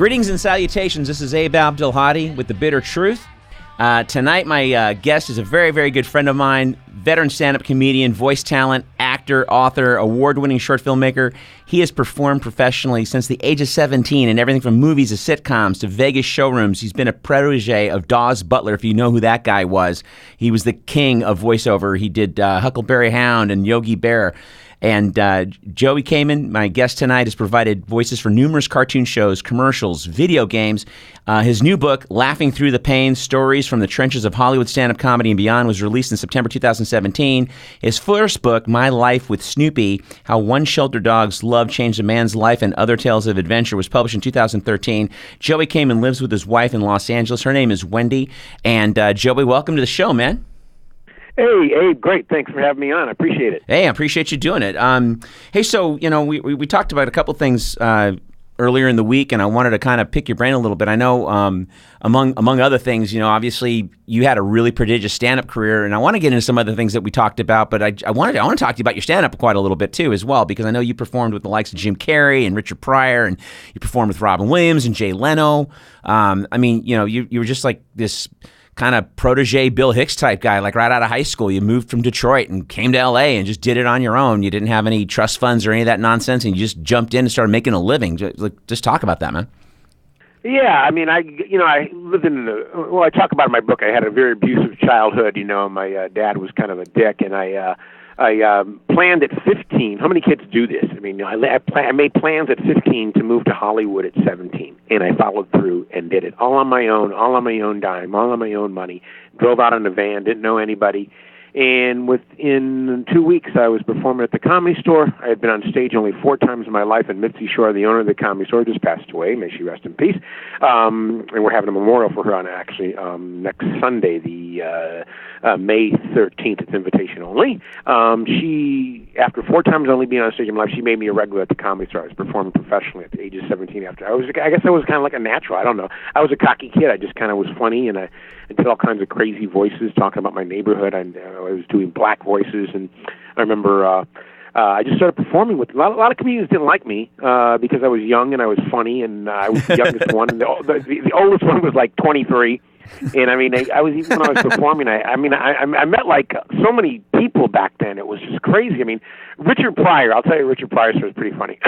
Greetings and salutations. This is Abdelhadi with The Bitter Truth. Tonight, my guest is a very, very good friend of mine, veteran stand-up comedian, voice talent, actor, author, award-winning short filmmaker. He has performed professionally since the age of 17 in everything from movies to sitcoms to Vegas showrooms. He's been a protege of Dawes Butler, if you know who that guy was. He was the king of voiceover. He did Huckleberry Hound and Yogi Bear. And Joey Camen, my guest tonight, has provided voices for numerous cartoon shows, commercials, video games. His new book, Laughing Through the Pain, Stories from the Trenches of Hollywood Stand-Up Comedy and Beyond, was released in September 2017. His first book, My Life with Snoopy, How One Shelter Dog's Love Changed a Man's Life and Other Tales of Adventure, was published in 2013. Joey Camen lives with his wife in Los Angeles. Her name is Wendy. And Joey, welcome to the show, man. Hey, Abe, great. Thanks for having me on. I appreciate it. Hey, I appreciate you doing it. Hey, so, we talked about a couple things earlier in the week, and I wanted to kind of pick your brain a little bit. I know, among other things, obviously you had a really prodigious stand-up career, and I want to get into some other things that we talked about, but I want to talk to you about your stand-up quite a little bit, too, as well, because I know you performed with the likes of Jim Carrey and Richard Pryor, and you performed with Robin Williams and Jay Leno. You were just like this kind of protege Bill Hicks type guy, like right out of high school. You moved from Detroit and came to LA and just did it on your own. You didn't have any trust funds or any of that nonsense, and you just jumped in and started making a living. Just talk about that, man. Yeah, I mean, I lived I talk about in my book, I had a very abusive childhood. My dad was kind of a dick, and I planned at 15. How many kids do this? I mean, I made plans at 15 to move to Hollywood at 17, and I followed through and did it all on my own dime, all on my own money. Drove out in a van, didn't know anybody. And within 2 weeks, I was performing at the Comedy Store. I had been on stage only 4 times in my life, and Mitzi Shore, the owner of the Comedy Store, just passed away. May she rest in peace. And we're having a memorial for her on actually next Sunday, the May 13th. It's invitation only. She, after 4 times only being on stage in my life, she made me a regular at the Comedy Store. I was performing professionally at the age of 17. I guess I was kind of like a natural. I don't know. I was a cocky kid. I just kind of was funny, and I did all kinds of crazy voices talking about my neighborhood. I was doing black voices, and I remember I just started performing with a lot of comedians didn't like me because I was young and I was funny, and I was the youngest one, and the oldest one was like 23. And I mean, I was, even when I was performing, I met like so many people back then. It was just crazy. I mean, Richard Pryor. I'll tell you, Richard Pryor's story is pretty funny.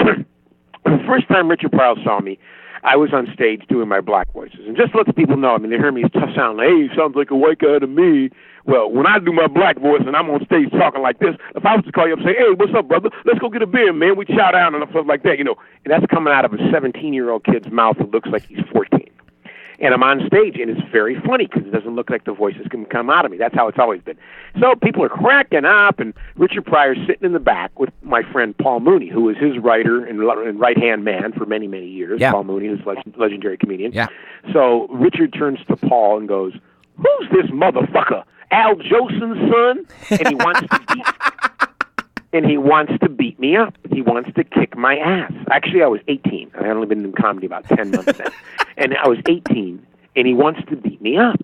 The first time Richard Pryor saw me, I was on stage doing my black voices. And just to let the people know, I mean, they hear me tough sound, hey, you sound like a white guy to me. Well, when I do my black voice and I'm on stage talking like this, if I was to call you up and say, hey, what's up, brother? Let's go get a beer, man. We'd shout out and stuff like that, And that's coming out of a 17-year-old kid's mouth that looks like he's 14. And I'm on stage, and it's very funny because it doesn't look like the voices can come out of me. That's how it's always been. So people are cracking up, and Richard Pryor's sitting in the back with my friend Paul Mooney, who was his writer and right-hand man for many, many years. Yeah. Paul Mooney, who's a legendary comedian. Yeah. So Richard turns to Paul and goes, who's this motherfucker? Al Jolson's son? And he wants to beat me up. He wants to kick my ass. Actually, I was 18. I had only been in comedy about 10 months then. And I was 18, and he wants to beat me up.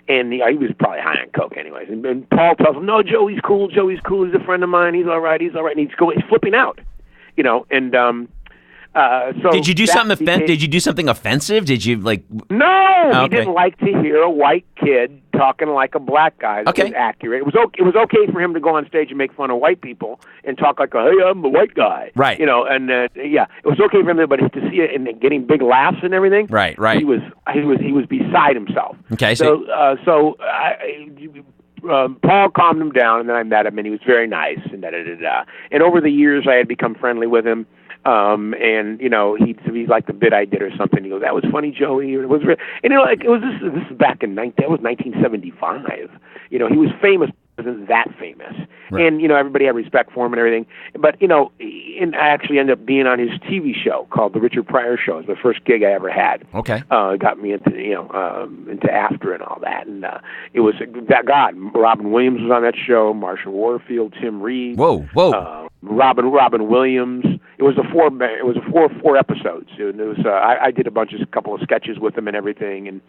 And he was probably high on coke anyways. And Paul tells him, no, Joey's cool. He's a friend of mine. He's all right. And he's flipping out, and so did you do something? Did you do something offensive? Did you No, he didn't like to hear a white kid talking like a black guy. That was accurate. It was okay for him to go on stage and make fun of white people and talk like, hey, I'm the white guy, right? It was okay for him, but to see it and getting big laughs and everything, right. He was beside himself. Okay, so Paul calmed him down, and then I met him, and he was very nice, and And over the years, I had become friendly with him. He liked the bit I did or something. He goes, "That was funny, Joey." It was, this is back in that was 1975. He was famous, wasn't that famous, right. And everybody had respect for him and everything. But and I actually ended up being on his TV show called The Richard Pryor Show. It was the first gig I ever had. Okay, got me into into After and all that, and it was that God. Robin Williams was on that show. Marsha Warfield, Tim Reed. Whoa. Robin Williams. It was four episodes. And it was I did a couple of sketches with him and everything, and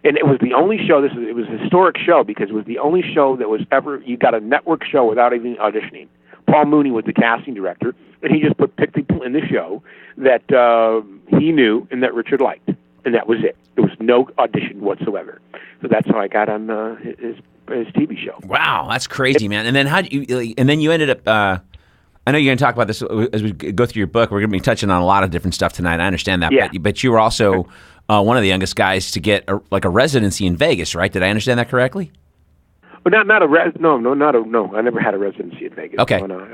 it was the only show. It was a historic show because it was the only show that was ever you got a network show without even auditioning. Paul Mooney was the casting director. and he just picked people in the show that he knew and that Richard liked, and that was it. There was no audition whatsoever. So that's how I got on his TV show. Wow, that's crazy, man. And then you ended up. I know you're going to talk about this as we go through your book. We're going to be touching on a lot of different stuff tonight. I understand that, but you were also one of the youngest guys to get a residency in Vegas, right? Did I understand that correctly? But no. I never had a residency in Vegas. Okay. No,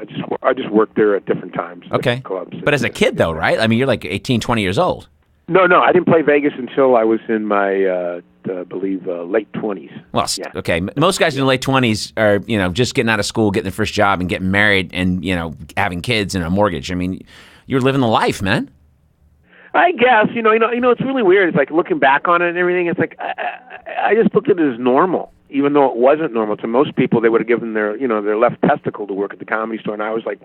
I just worked there at different times. Okay. Clubs. But as a kid, though, right? I mean, you're like 18, 20 years old. No, I didn't play Vegas until I was in my, I believe, late 20s. Well, okay. Most guys in their late 20s are, just getting out of school, getting their first job, and getting married, and having kids and a mortgage. I mean, you're living the life, man. I guess it's really weird. It's like looking back on it and everything. It's like I just looked at it as normal, even though it wasn't normal to most people. They would have given their their left testicle to work at the Comedy Store, and I was like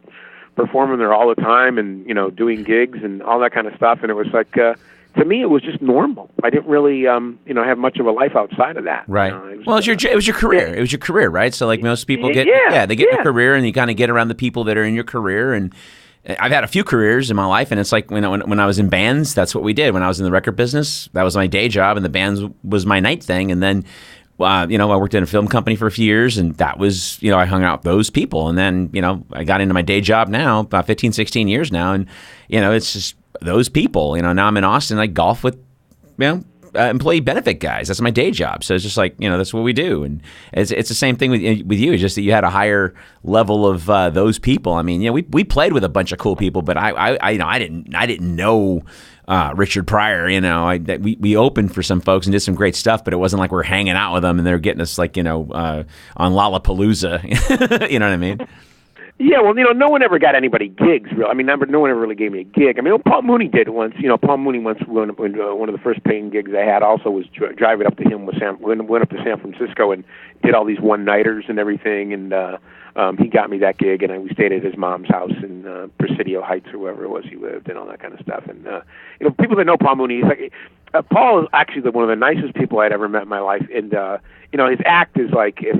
performing there all the time and doing gigs and all that kind of stuff. And it was like to me, it was just normal. I didn't really have much of a life outside of that. Right. It was your career. Yeah. It was your career, right? So like most people get they get a career, and you kind of get around the people that are in your career. And I've had a few careers in my life, and it's like when I was in bands, that's what we did. When I was in the record business, that was my day job, and the bands was my night thing. And then, I worked in a film company for a few years, and that was, I hung out with those people. And then, I got into my day job now, about 15, 16 years now, and, it's just those people. Now I'm in Austin, I golf with, employee benefit guys. That's my day job. So it's just like, that's what we do. And it's the same thing with you. It's just that you had a higher level of those people. I mean, we played with a bunch of cool people, but I didn't know Richard Pryor. We opened for some folks and did some great stuff, but it wasn't like we're hanging out with them and they're getting us like, on Lollapalooza. You know what I mean? Yeah, well, no one ever got anybody gigs, really. I mean, no one ever really gave me a gig. I mean, Paul Mooney did once. Paul Mooney once one of the first paying gigs I had also was driving up to him went up to San Francisco and did all these one-nighters and everything, and he got me that gig, and we stayed at his mom's house in Presidio Heights or wherever it was he lived, and all that kind of stuff. And people that know Paul Mooney, he's like Paul is actually one of the nicest people I'd ever met in my life, and his act is like, if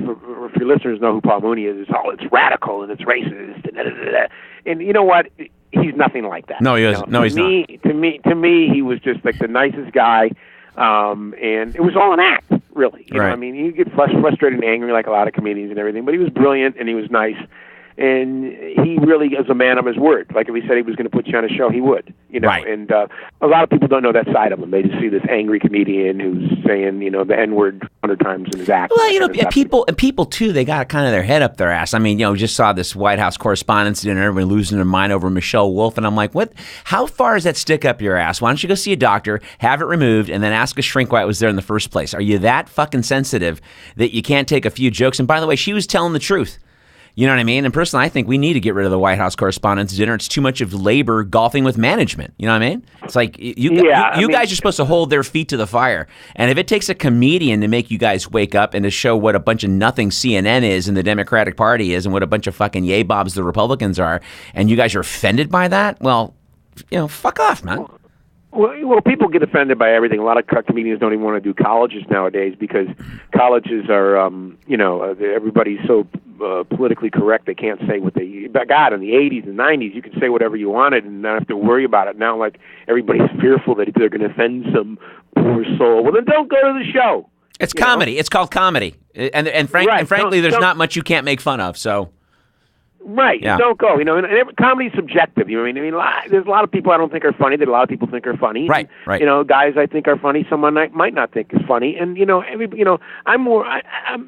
your listeners know who Paul Mooney is, it's radical and it's racist and you know what? He's nothing like that. No, he isn't. No, he's not. To me, he was just like the nicest guy, and it was all an act, really. You know, I mean, you get frustrated and angry like a lot of comedians and everything, but he was brilliant and he was nice. And he really is a man of his word. Like if he said he was going to put you on a show, he would. Right. And a lot of people don't know that side of him. They just see this angry comedian who's saying, the N-word 100 times in his act. Well, people too, they got kind of their head up their ass. I mean, we just saw this White House Correspondents' Dinner, everybody losing their mind over Michelle Wolf, and I'm like, what? How far is that stick up your ass? Why don't you go see a doctor, have it removed, and then ask a shrink why it was there in the first place? Are you that fucking sensitive that you can't take a few jokes? And by the way, she was telling the truth. You know what I mean? And personally, I think we need to get rid of the White House Correspondents' Dinner. It's too much of labor golfing with management. You know what I mean? It's like you guys are supposed to hold their feet to the fire. And if it takes a comedian to make you guys wake up and to show what a bunch of nothing CNN is and the Democratic Party is and what a bunch of fucking yay bobs the Republicans are, and you guys are offended by that, well, fuck off, man. Well, people get offended by everything. A lot of comedians don't even want to do colleges nowadays because colleges are, everybody's so politically correct they can't say what they got. In the 80s and 90s, you could say whatever you wanted and not have to worry about it. Now, like, everybody's fearful that they're going to offend some poor soul. Well, then don't go to the show. It's comedy. It's called comedy. And frankly, there's not much you can't make fun of, so... Right, yeah. Don't go. And comedy's subjective. There's a lot of people I don't think are funny that a lot of people think are funny. Right. Guys I think are funny, someone might not think is funny. And I'm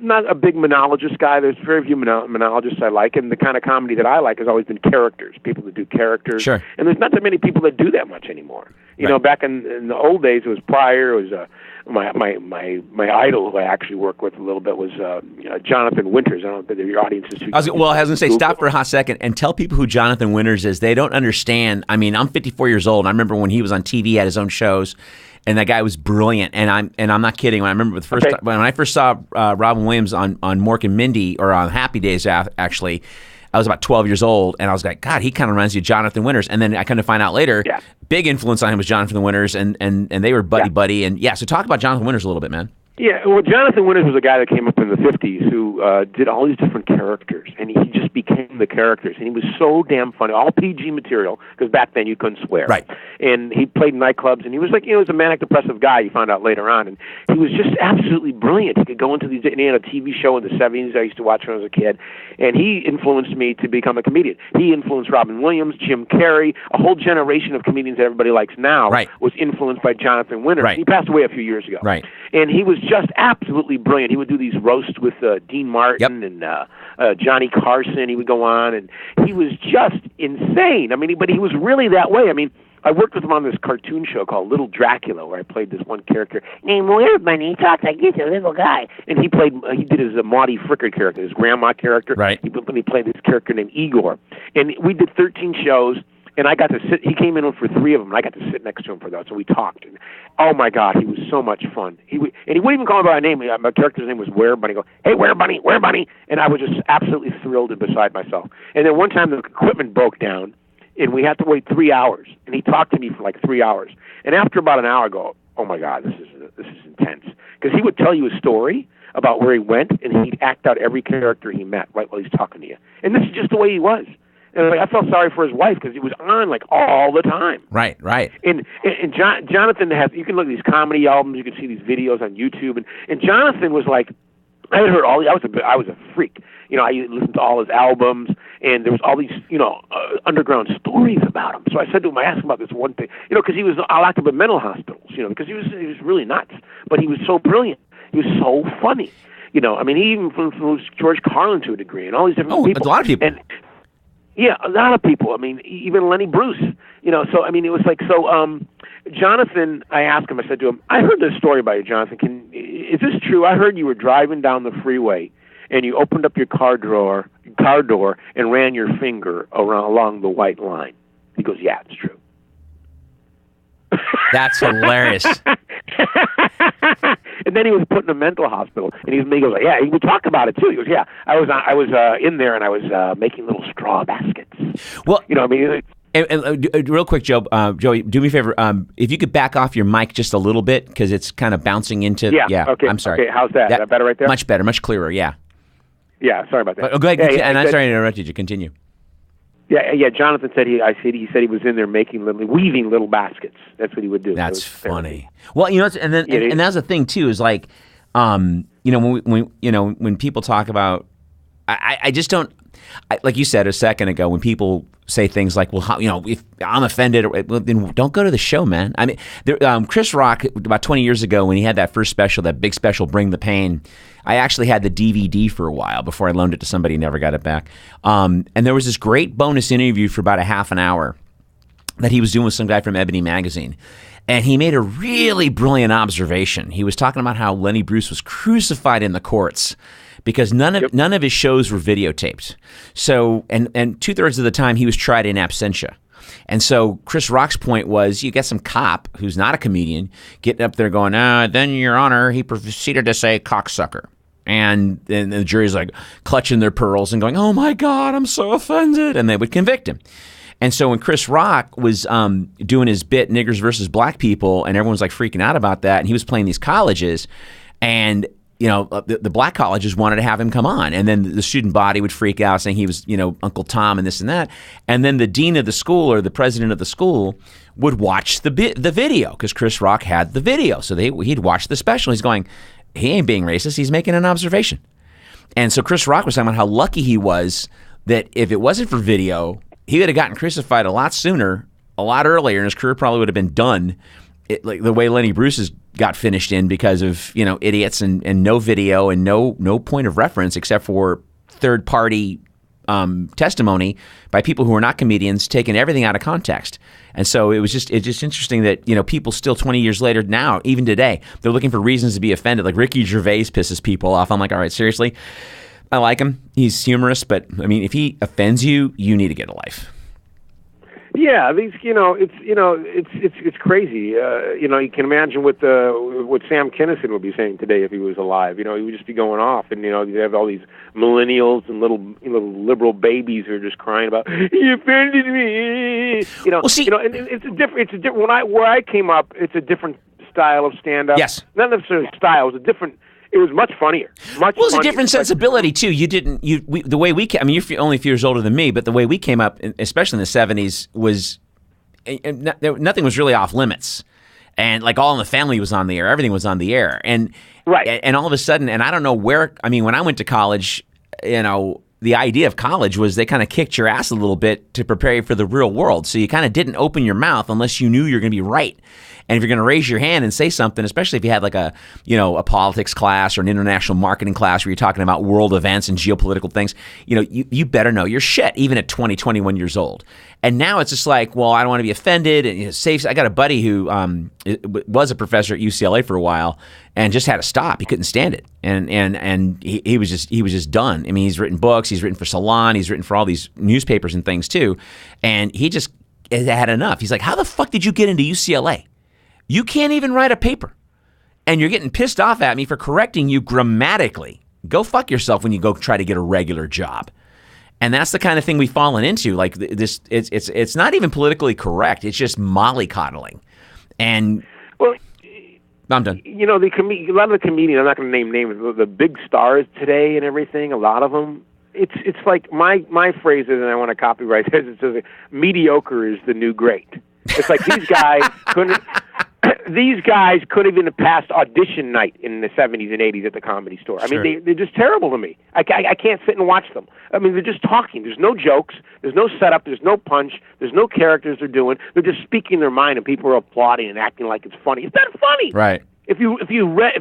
not a big monologist guy. There's very few monologists I like, and the kind of comedy that I like has always been characters. People that do characters. Sure. And there's not that many people that do that much anymore. Back in the old days, it was Pryor. It was my idol who I actually worked with a little bit was Jonathan Winters. I don't know if your audience is too. I was going to say, stop for a hot second and tell people who Jonathan Winters is. They don't understand. I mean, I'm 54 years old. I remember when he was on TV, he had his own shows, and that guy was brilliant. And I'm not kidding. When I remember when I first saw Robin Williams on Mork and Mindy, or on Happy Days, actually. I was about 12 years old, and I was like, God, he kind of reminds you of Jonathan Winters. And then I kind of find out later, big influence on him was Jonathan Winters, and they were buddy-buddy. And so talk about Jonathan Winters a little bit, man. Yeah, well, Jonathan Winters was a guy that came up in the 50s who did all these different characters, and he just became the characters, and he was so damn funny, all PG material, because back then you couldn't swear. Right. And he played in nightclubs, and he was like, he was a manic depressive guy, you found out later on, and he was just absolutely brilliant. He could go into these, and he had a TV show in the 70s I used to watch when I was a kid, and he influenced me to become a comedian. He influenced Robin Williams, Jim Carrey, a whole generation of comedians that everybody likes now was influenced by Jonathan Winters. Right. He passed away a few years ago. Right. And he was just absolutely brilliant. He would do these roasts with Dean Martin and Johnny Carson. He would go on, and he was just insane. I mean, but he was really that way. I mean, I worked with him on this cartoon show called Little Dracula, where I played this one character named Weird Bunny. He talks like he's a little guy, and he did his Maudie Fricker character, his grandma character. Right. He played this character named Igor, and we did 13 shows. And I got to sit. He came in for 3 of them, and I got to sit next to him for those. So we talked. And oh my God, he was so much fun. He wouldn't even call me by name. My character's name was Where Bunny. Go, hey, Where Bunny, Where Bunny, and I was just absolutely thrilled and beside myself. And then one time the equipment broke down, and we had to wait 3 hours. And he talked to me for like 3 hours. And after about an hour, I go, oh my God, this is intense, because he would tell you a story about where he went, and he'd act out every character he met right while he's talking to you. And this is just the way he was. And I felt sorry for his wife because he was on like all the time. Right. And Jonathan has, you can look at these comedy albums, you can see these videos on YouTube, and Jonathan was like, I had heard I was a freak. You know, I listened to all his albums, and there was all these, underground stories about him. So I said to him, I asked him about this one thing, because he was locked up in mental hospitals, because he was really nuts, but he was so brilliant. He was so funny. I mean, he even influenced George Carlin to a degree, and all these different people. A lot of people. And, yeah, a lot of people. I mean, even Lenny Bruce. So I mean, it was like Jonathan. I asked him. I said to him, "I heard this story about you, Jonathan. Is this true? I heard you were driving down the freeway, and you opened up your car door, and ran your finger along the white line." He goes, "Yeah, it's true." That's hilarious. And then he was put in a mental hospital, and he goes, "Yeah." He would talk about it too. He goes, "Yeah, I was in there, and I was making little straw baskets." Well, I mean. And real quick, Joey, do me a favor. If you could back off your mic just a little bit, because it's kind of bouncing into. Yeah. Okay. I'm sorry. Okay. How's that? Is that better right there? Much better. Much clearer. Yeah. Yeah. Sorry about that. Go ahead. And I'm sorry to interrupt you. Continue. Yeah. Jonathan said he said he was in there weaving little baskets. That's what he would do. That's funny. Well, and that's the thing too. Is like, when people talk about, I just don't. Like you said a second ago, when people say things like, "Well, if I'm offended," then don't go to the show, man. I mean, Chris Rock about 20 years ago when he had that first special, that big special, "Bring the Pain." I actually had the DVD for a while before I loaned it to somebody, never got it back. And there was this great bonus interview for about a half an hour that he was doing with some guy from Ebony Magazine. And he made a really brilliant observation. He was talking about how Lenny Bruce was crucified in the courts because none of his shows were videotaped. So, and 2/3 of the time he was tried in absentia. And so Chris Rock's point was, you get some cop who's not a comedian getting up there going, then, Your Honor, he proceeded to say cocksucker. And then the jury's like clutching their pearls and going, "Oh my God, I'm so offended." And they would convict him. And so when Chris Rock was doing his bit Niggers versus Black People, and everyone was like freaking out about that, and he was playing these colleges, and the black colleges wanted to have him come on, and then the student body would freak out saying he was Uncle Tom and this and that, and then the dean of the school or the president of the school would watch the video because Chris Rock had the video, so he'd watch the special. He's going, he ain't being racist, he's making an observation. And so Chris Rock was talking about how lucky he was that if it wasn't for video, he would have gotten crucified a lot sooner, a lot earlier, and his career probably would have been done like the way Lenny Bruce's got finished in because of idiots and no video and no point of reference except for third party testimony by people who are not comedians taking everything out of context. And so it's just interesting that people still 20 years later now, even today, they're looking for reasons to be offended. Like Ricky Gervais pisses people off. I'm like, all right, seriously, I like him. He's humorous, but I mean, if he offends you, you need to get a life. Yeah, it's crazy. You can imagine what Sam Kinison would be saying today if he was alive. He would just be going off, and you have all these millennials and little liberal babies who are just crying about he offended me. And it's a different. Where I came up, it's a different style of stand-up. Yes. Not necessarily style. It was a different. It was much funnier. Much Well, it's a funnier. different sensibility too. The way we. I mean, you're only a few years older than me, but the way we came up, especially in the '70s, was nothing was really off limits, and like All in the Family was on the air. Everything was on the air, and right. And all of a sudden, and I don't know where. I mean, when I went to college, the idea of college was they kind of kicked your ass a little bit to prepare you for the real world. So you kind of didn't open your mouth unless you knew you're going to be right. And if you're going to raise your hand and say something, especially if you had like a politics class or an international marketing class where you're talking about world events and geopolitical things, you better know your shit, even at 20, 21 years old. And now it's just like, well, I don't want to be offended. And safe. I got a buddy who was a professor at UCLA for a while and just had to stop. He couldn't stand it. And he was just done. I mean, he's written books. He's written for Salon. He's written for all these newspapers and things too. And he just had enough. He's like, how the fuck did you get into UCLA? You can't even write a paper, and you're getting pissed off at me for correcting you grammatically. Go fuck yourself when you go try to get a regular job. And that's the kind of thing we've fallen into. Like this, it's not even politically correct. It's just mollycoddling. And well, I'm done. A lot of the comedians, I'm not going to name names, the big stars today and everything. A lot of them. It's like my phrase is, and I want to copyright this. It says, "Mediocre is the new great." It's like these guys couldn't. These guys couldn't even have passed audition night in the 70s and 80s at the Comedy Store. I mean, they're just terrible to me. I can't sit and watch them. I mean, they're just talking. There's no jokes. There's no setup. There's no punch. There's no characters they're doing. They're just speaking their mind, and people are applauding and acting like it's funny. It's not funny. Right. If you read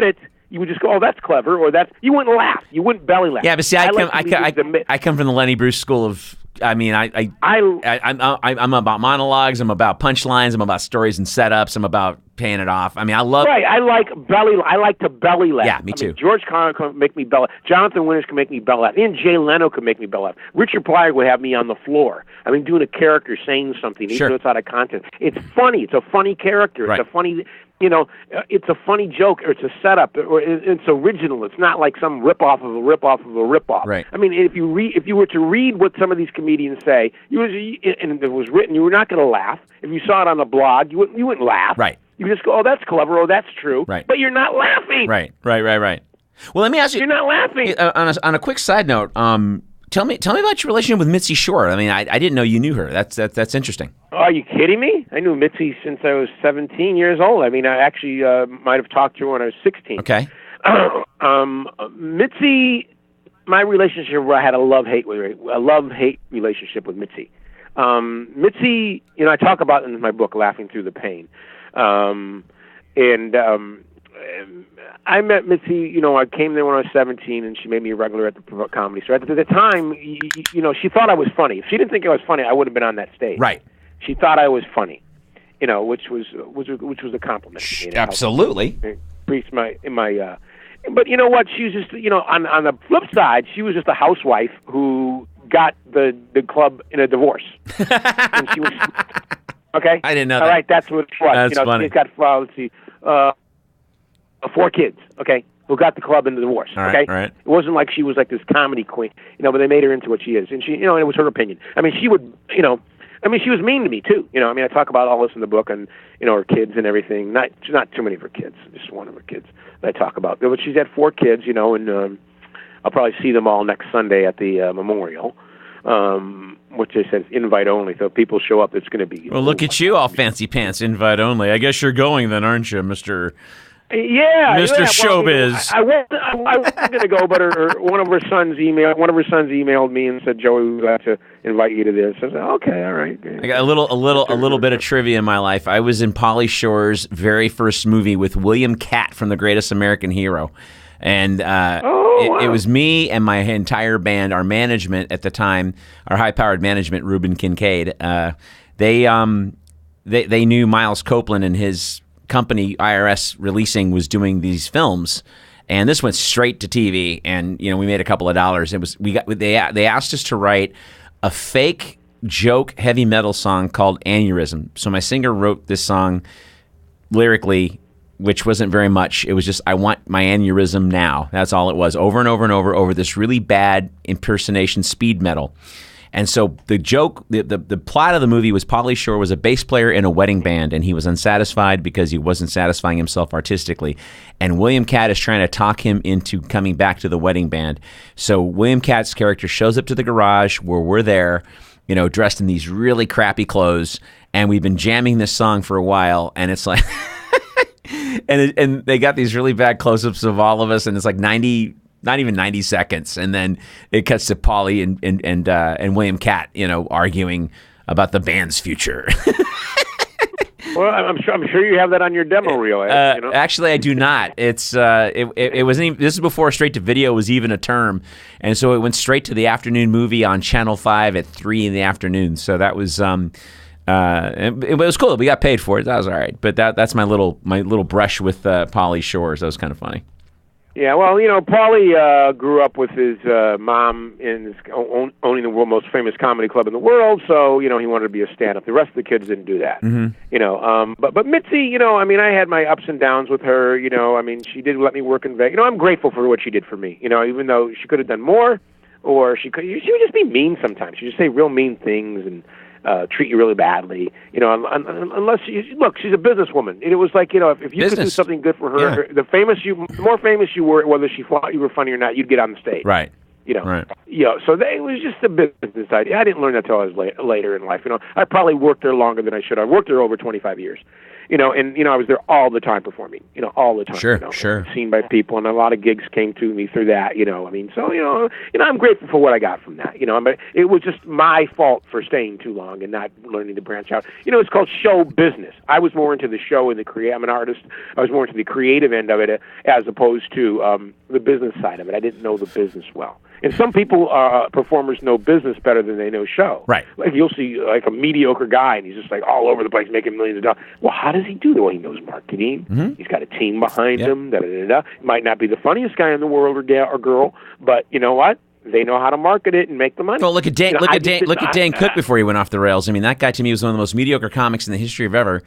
it, you would just go, "Oh, that's clever," or "That's." You wouldn't laugh. You wouldn't belly laugh. Yeah, but see, I come from the Lenny Bruce school of. I mean, I'm about monologues. I'm about punchlines. I'm about stories and setups. I'm about paying it off. I mean, I love. Right, I like to belly laugh. Yeah, me too. George Carlin can make me belly laugh. Jonathan Winters can make me belly laugh. Even Jay Leno can make me belly laugh. Richard Pryor would have me on the floor. I mean, doing a character saying something, even though it's out of context. It's funny. It's a funny character. Right. It's a funny. It's a funny joke, or it's a setup, or it's original. It's not like some ripoff of a ripoff of a ripoff. Right. I mean, if you were to read what some of these comedians say, and it was written, you were not going to laugh. If you saw it on a blog, you wouldn't laugh. Right. You just go, "Oh, that's clever. Oh, that's true." Right. But you're not laughing. Right. Well, let me ask you. You're not laughing. On a quick side note, tell me about your relationship with Mitzi Shore. I mean, I didn't know you knew her. That's interesting. Oh, are you kidding me? I knew Mitzi since I was 17 years old. I mean, I actually might have talked to her when I was 16. Okay. Mitzi, my relationship, I had a love-hate relationship with Mitzi. Mitzi, I talk about in my book, Laughing Through the Pain. I met Mitzi, I came there when I was 17, and she made me a regular at the Comedy Store. At the time, she thought I was funny. If she didn't think I was funny, I would have been on that stage. Right. She thought I was funny, which was a compliment. Absolutely. But you know what? She was just, on the flip side, she was just a housewife who got the club in a divorce. And she was, okay? I didn't know that. All right, that's what it was. That's funny. She's got, 4 kids, okay, who got the club in the divorce, okay? All right. It wasn't like she was like this comedy queen, but they made her into what she is. And she, and it was her opinion. I mean, she would, she was mean to me too. I talk about all this in the book, and her kids and everything. Not too many of her kids, just one of her kids that I talk about. But she's had 4 kids, and I'll probably see them all next Sunday at the memorial, which they said is invite only. So if people show up, it's going to be. Well, look at you, all fancy pants, invite only. I guess you're going then, aren't you, Mister? Yeah, Mr. Showbiz. I wasn't going to go, but one of her sons emailed me and said, "Joey, we'd like to invite you to this." I said, "Okay, all right." I got a little bit of trivia in my life. I was in Pauly Shore's very first movie with William Catt from The Greatest American Hero, and it was me and my entire band. Our management at the time, our high-powered management, Reuben Kincaid. They knew Miles Copeland and his company IRS Releasing was doing these films, and this went straight to TV, and we made a couple of dollars. They asked us to write a fake joke heavy metal song called Aneurysm. So my singer wrote this song lyrically, which wasn't very much. It was just, I want my aneurysm now. That's all it was, over and over and over this really bad impersonation speed metal. And so the joke, the plot of the movie was Pauly Shore was a bass player in a wedding band, and he was unsatisfied because he wasn't satisfying himself artistically. And William Katt is trying to talk him into coming back to the wedding band. So William Katt's character shows up to the garage where we're there, dressed in these really crappy clothes, and we've been jamming this song for a while, and it's like, and they got these really bad close-ups of all of us, and it's like 90. Not even 90 seconds, and then it cuts to Pauly and William Katt, arguing about the band's future. Well, I'm sure you have that on your demo reel. Actually, I do not. It's it wasn't even, this is before straight to video was even a term, and so it went straight to the afternoon movie on Channel 5 at 3 in the afternoon. So that was it was cool. We got paid for it. That was all right. But that's my little brush with Pauly Shore. That was kind of funny. Yeah, well, Pauly grew up with his mom owning the world's most famous comedy club in the world, so, he wanted to be a stand-up. The rest of the kids didn't do that, But Mitzi, I had my ups and downs with her, she did let me work in Vegas. I'm grateful for what she did for me, even though she could have done more, or she would just be mean sometimes. She'd just say real mean things and treat you really badly, unless look, she's a businesswoman. And it was like, if you could do something good for her, the more famous you were, whether she thought you were funny or not, you'd get on the stage. Right. Right. So it was just a business idea. I didn't learn that until I was later in life. I probably worked there longer than I should. I worked there over 25 years. And I was there all the time performing, all the time. Sure. Seen by people, and a lot of gigs came to me through that, So, I'm grateful for what I got from that, But it was just my fault for staying too long and not learning to branch out. It's called show business. I was more into the show and I'm an artist. I was more into the creative end of it as opposed to the business side of it. I didn't know the business well. And some people, performers, know business better than they know show. Right. Like you'll see like a mediocre guy, and he's just like all over the place making millions of dollars. Well, how does he do that? Well, he knows marketing. Mm-hmm. He's got a team behind him. He might not be the funniest guy in the world or girl, but you know what? They know how to market it and make the money. Well, look at Dan Cook before he went off the rails. I mean, that guy to me was one of the most mediocre comics in the history of ever.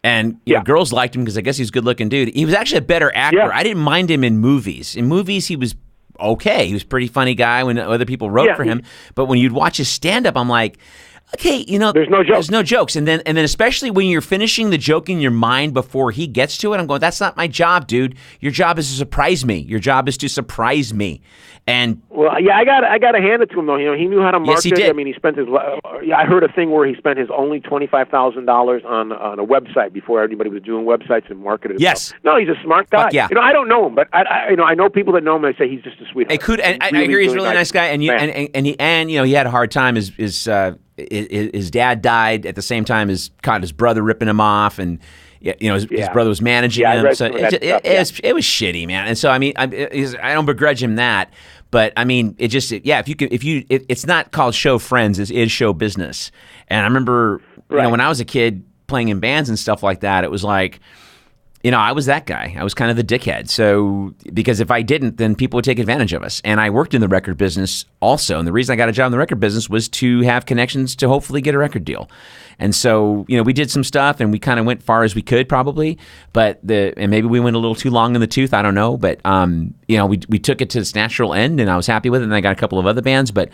And girls liked him because I guess he's a good-looking dude. He was actually a better actor. Yeah. I didn't mind him in movies. In movies, he was okay. He was a pretty funny guy when other people wrote for him. But when you'd watch his stand-up, I'm like, okay, there's no jokes. There's no jokes. And then especially when you're finishing the joke in your mind before he gets to it, I'm going, that's not my job, dude. Your job is to surprise me. Your job is to surprise me. And I got to hand it to him though. He knew how to market. Yes, he did. I mean, he spent his. I heard a thing where he spent his only $25,000 on a website before everybody was doing websites and marketing. Yes. Stuff. No, he's a smart guy. Yeah. I don't know him, but I know people that know him and they say he's just a sweetheart. I hear he's a really nice guy, and he had a hard time. His dad died at the same time as his brother ripping him off, and his brother was managing him. So it was shitty, man. And so I mean, I don't begrudge him that, but I mean, it's not called show friends. It is show business. And I remember when I was a kid playing in bands and stuff like that, it was like, I was that guy. I was kind of the dickhead. So, because if I didn't, then people would take advantage of us. And I worked in the record business also. And the reason I got a job in the record business was to have connections to hopefully get a record deal. And so, we did some stuff and we kind of went far as we could probably. And maybe we went a little too long in the tooth. I don't know. But, we took it to its natural end and I was happy with it. And I got a couple of other bands. But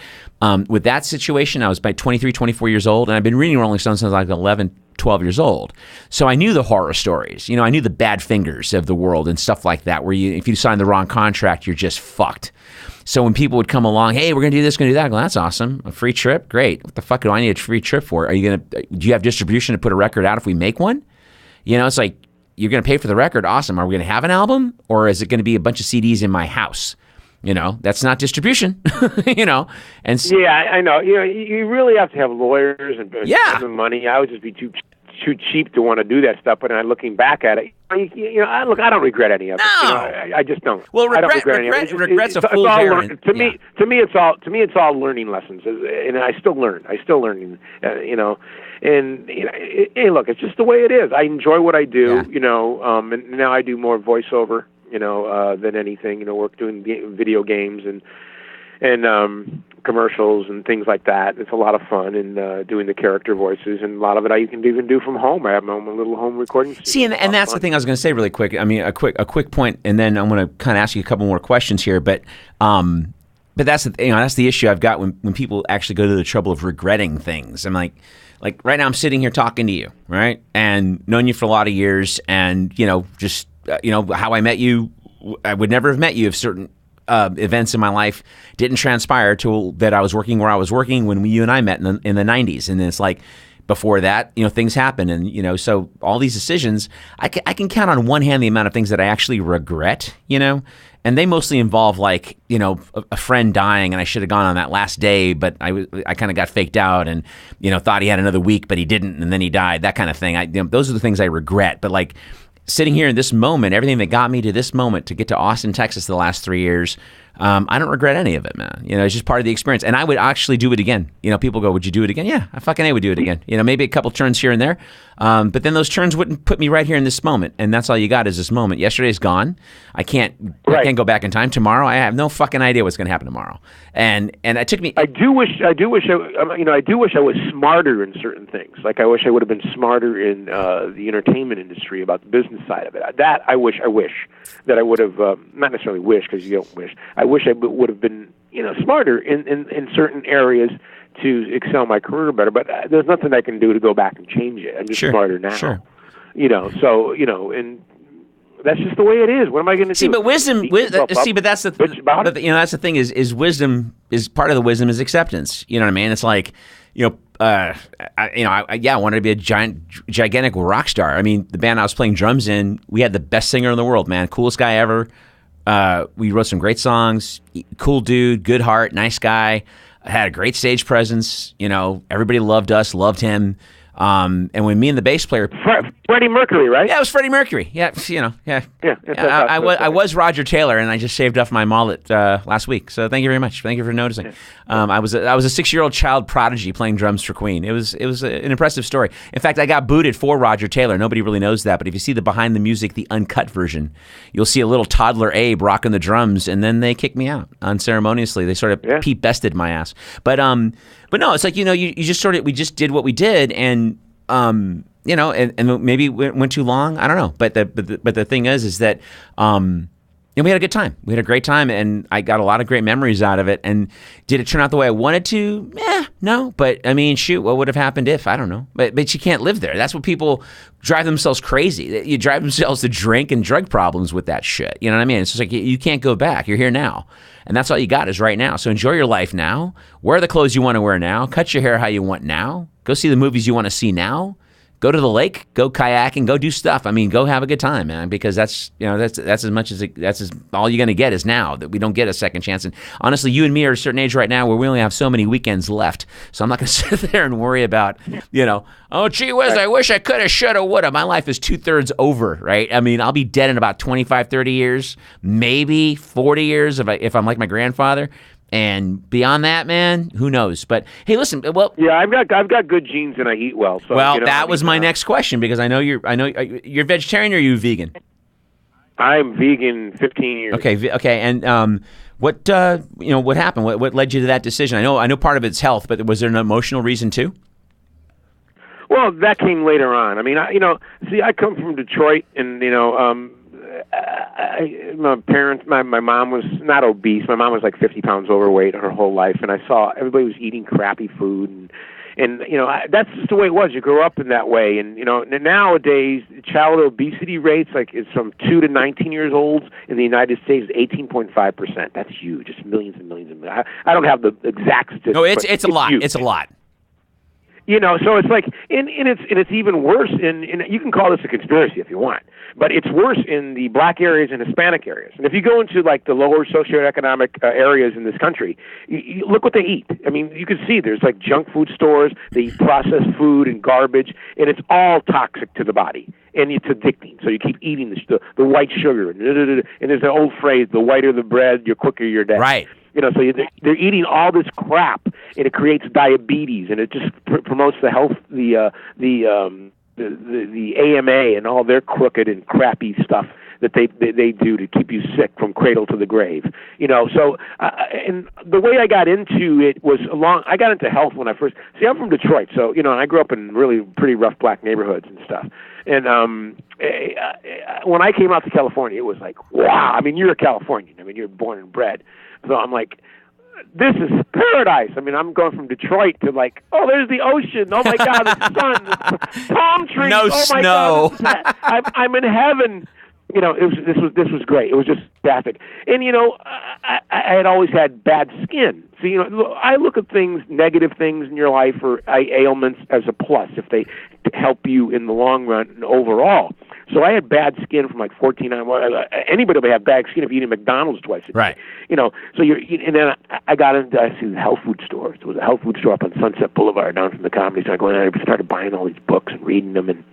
with that situation, I was about 23, 24 years old. And I've been reading Rolling Stone since I was like 11, 12 years old. So I knew the horror stories. I knew the bad fingers of the world and stuff like that, where if you sign the wrong contract, you're just fucked. So when people would come along, hey, we're going to do this, going to do that, I go, that's awesome. A free trip? Great. What the fuck do I need a free trip for? Do you have distribution to put a record out if we make one? It's like, you're going to pay for the record. Awesome. Are we going to have an album? Or is it going to be a bunch of CDs in my house? That's not distribution, And I know. You really have to have lawyers and money. I would just be too cheap to want to do that stuff. But looking back at it, I don't regret any of it. No, I just don't. Well, I don't regret any of it. Regret's a fool's errand. To me, it's all learning lessons, and I still learn. And hey, look, it's just the way it is. I enjoy what I do, and now I do more voiceover. Than anything, work doing video games and commercials and things like that. It's a lot of fun and doing the character voices, and a lot of it I can even do from home. I have my own little home recording studio. See, and that's the thing I was going to say really quick. I mean, a quick point, and then I'm going to kind of ask you a couple more questions here. But but that's that's the issue I've got when people actually go to the trouble of regretting things. I'm like right now I'm sitting here talking to you, right? And known you for a lot of years, and just how I met you, I would never have met you if certain events in my life didn't transpire to that I was working where I was working when you and I met in the 90s. And it's like before that, things happen. And, so all these decisions, I can count on one hand the amount of things that I actually regret, and they mostly involve like, a friend dying and I should have gone on that last day, but I kind of got faked out and, thought he had another week, but he didn't. And then he died, that kind of thing. Those are the things I regret. But like, sitting here in this moment, everything that got me to this moment to get to Austin, Texas the last 3 years, I don't regret any of it, man. It's just part of the experience. And I would actually do it again. People go, would you do it again? Yeah, I fucking would do it again. Maybe a couple turns here and there. But then those turns wouldn't put me right here in this moment. And that's all you got is this moment. Yesterday's gone. I can't go back in time. Tomorrow, I have no fucking idea what's going to happen tomorrow. And it took me. I do wish I was smarter in certain things. Like I wish I would have been smarter in the entertainment industry about the business side of it. That I wish that I would have not necessarily wish, because you don't wish. I wish I would have been smarter in certain areas to excel my career better. But there's nothing I can do to go back and change it. I'm just smarter now. Sure. And that's just the way it is. What am I going to do? See, but wisdom. But that's that's the thing is wisdom is part of the wisdom is acceptance. You know what I mean? It's like, I wanted to be a gigantic rock star. I mean, the band I was playing drums in, we had the best singer in the world, man, coolest guy ever. We wrote some great songs. Cool dude, good heart, nice guy. Had a great stage presence. Everybody loved us, loved him. And when me and the bass player, Freddie Mercury, right? Yeah, it was Freddie Mercury. Yeah, I was Roger Taylor, and I just shaved off my mullet last week. So thank you very much. Thank you for noticing. I was a 6-year-old child prodigy playing drums for Queen. It was an impressive story. In fact, I got booted for Roger Taylor. Nobody really knows that, but if you see the behind the music, the uncut version, you'll see a little toddler Abe rocking the drums, and then they kicked me out unceremoniously. They sort of Pete Bested my ass. But no, it's like you just we just did what we did, and and maybe it went too long. I don't know, but the thing is that we had a good time. We had a great time, and I got a lot of great memories out of it. And did it turn out the way I wanted to? No. But I mean, shoot, what would have happened if? I don't know. But you can't live there. That's what people drive themselves crazy. You drive themselves to drink and drug problems with that shit. You know what I mean? It's just like you can't go back. You're here now. And that's all you got is right now. So enjoy your life now. Wear the clothes you want to wear now. Cut your hair how you want now. Go see the movies you want to see now. Go to the lake, go kayaking, go do stuff. I mean, go have a good time, man, because that's as much as that's all you're going to get is now. That we don't get a second chance. And honestly, you and me are at a certain age right now where we only have so many weekends left. So I'm not going to sit there and worry about, oh, gee whiz, I wish I could have, should have, would have. My life is 2/3 over, right? I mean, I'll be dead in about 25, 30 years, maybe 40 years if I'm like my grandfather. And beyond that, man, who knows? But hey, listen. Well, yeah, I've got good genes and I eat well. So, that was my next question, because I know you're vegetarian, or are you vegan? I'm vegan 15 years. Okay. And what happened? What led you to that decision? I know part of it's health, but was there an emotional reason too? Well, that came later on. I mean, I come from Detroit, and my parents, my mom was not obese. My mom was like 50 pounds overweight her whole life, and I saw everybody was eating crappy food, and that's just the way it was. You grow up in that way, and nowadays child obesity rates, like, it's from 2 to 19 years old in the United States, 18.5%. That's huge. It's millions and millions and millions. I don't have the exact statistics. No, it's a lot. Huge. It's a lot. So it's like, and it's even worse in you can call this a conspiracy if you want, but it's worse in the black areas and Hispanic areas. And if you go into like the lower socioeconomic areas in this country, you look what they eat. I mean, you can see there's like junk food stores, they eat processed food and garbage, and it's all toxic to the body, and it's addicting. So you keep eating the white sugar, and there's an old phrase, the whiter the bread, the quicker you're dead. Right. So they're eating all this crap, and it creates diabetes, and it just promotes the health, the AMA and all their crooked and crappy stuff that they do to keep you sick from cradle to the grave. So and the way I got into it was I got into health when I first. See, I'm from Detroit, so I grew up in really pretty rough black neighborhoods and stuff. And when I came out to California, it was like, wow. I mean, you're a Californian. I mean, you're born and bred. So I'm like, this is paradise. I mean, I'm going from Detroit to like, oh, there's the ocean. Oh my God, the sun, the palm trees. No oh my snow. God, I'm in heaven. You know, this was great. It was just fantastic. And you know, I had always had bad skin. So you know, I look at things, negative things in your life or ailments as a plus if they help you in the long run and overall. So I had bad skin from like 14 on. Anybody would have bad skin if you eat McDonald's twice a day. Right. You know, so and then I got into, I see the health food store. There was a health food store up on Sunset Boulevard down from the Comedy Store. I started buying all these books and reading them, and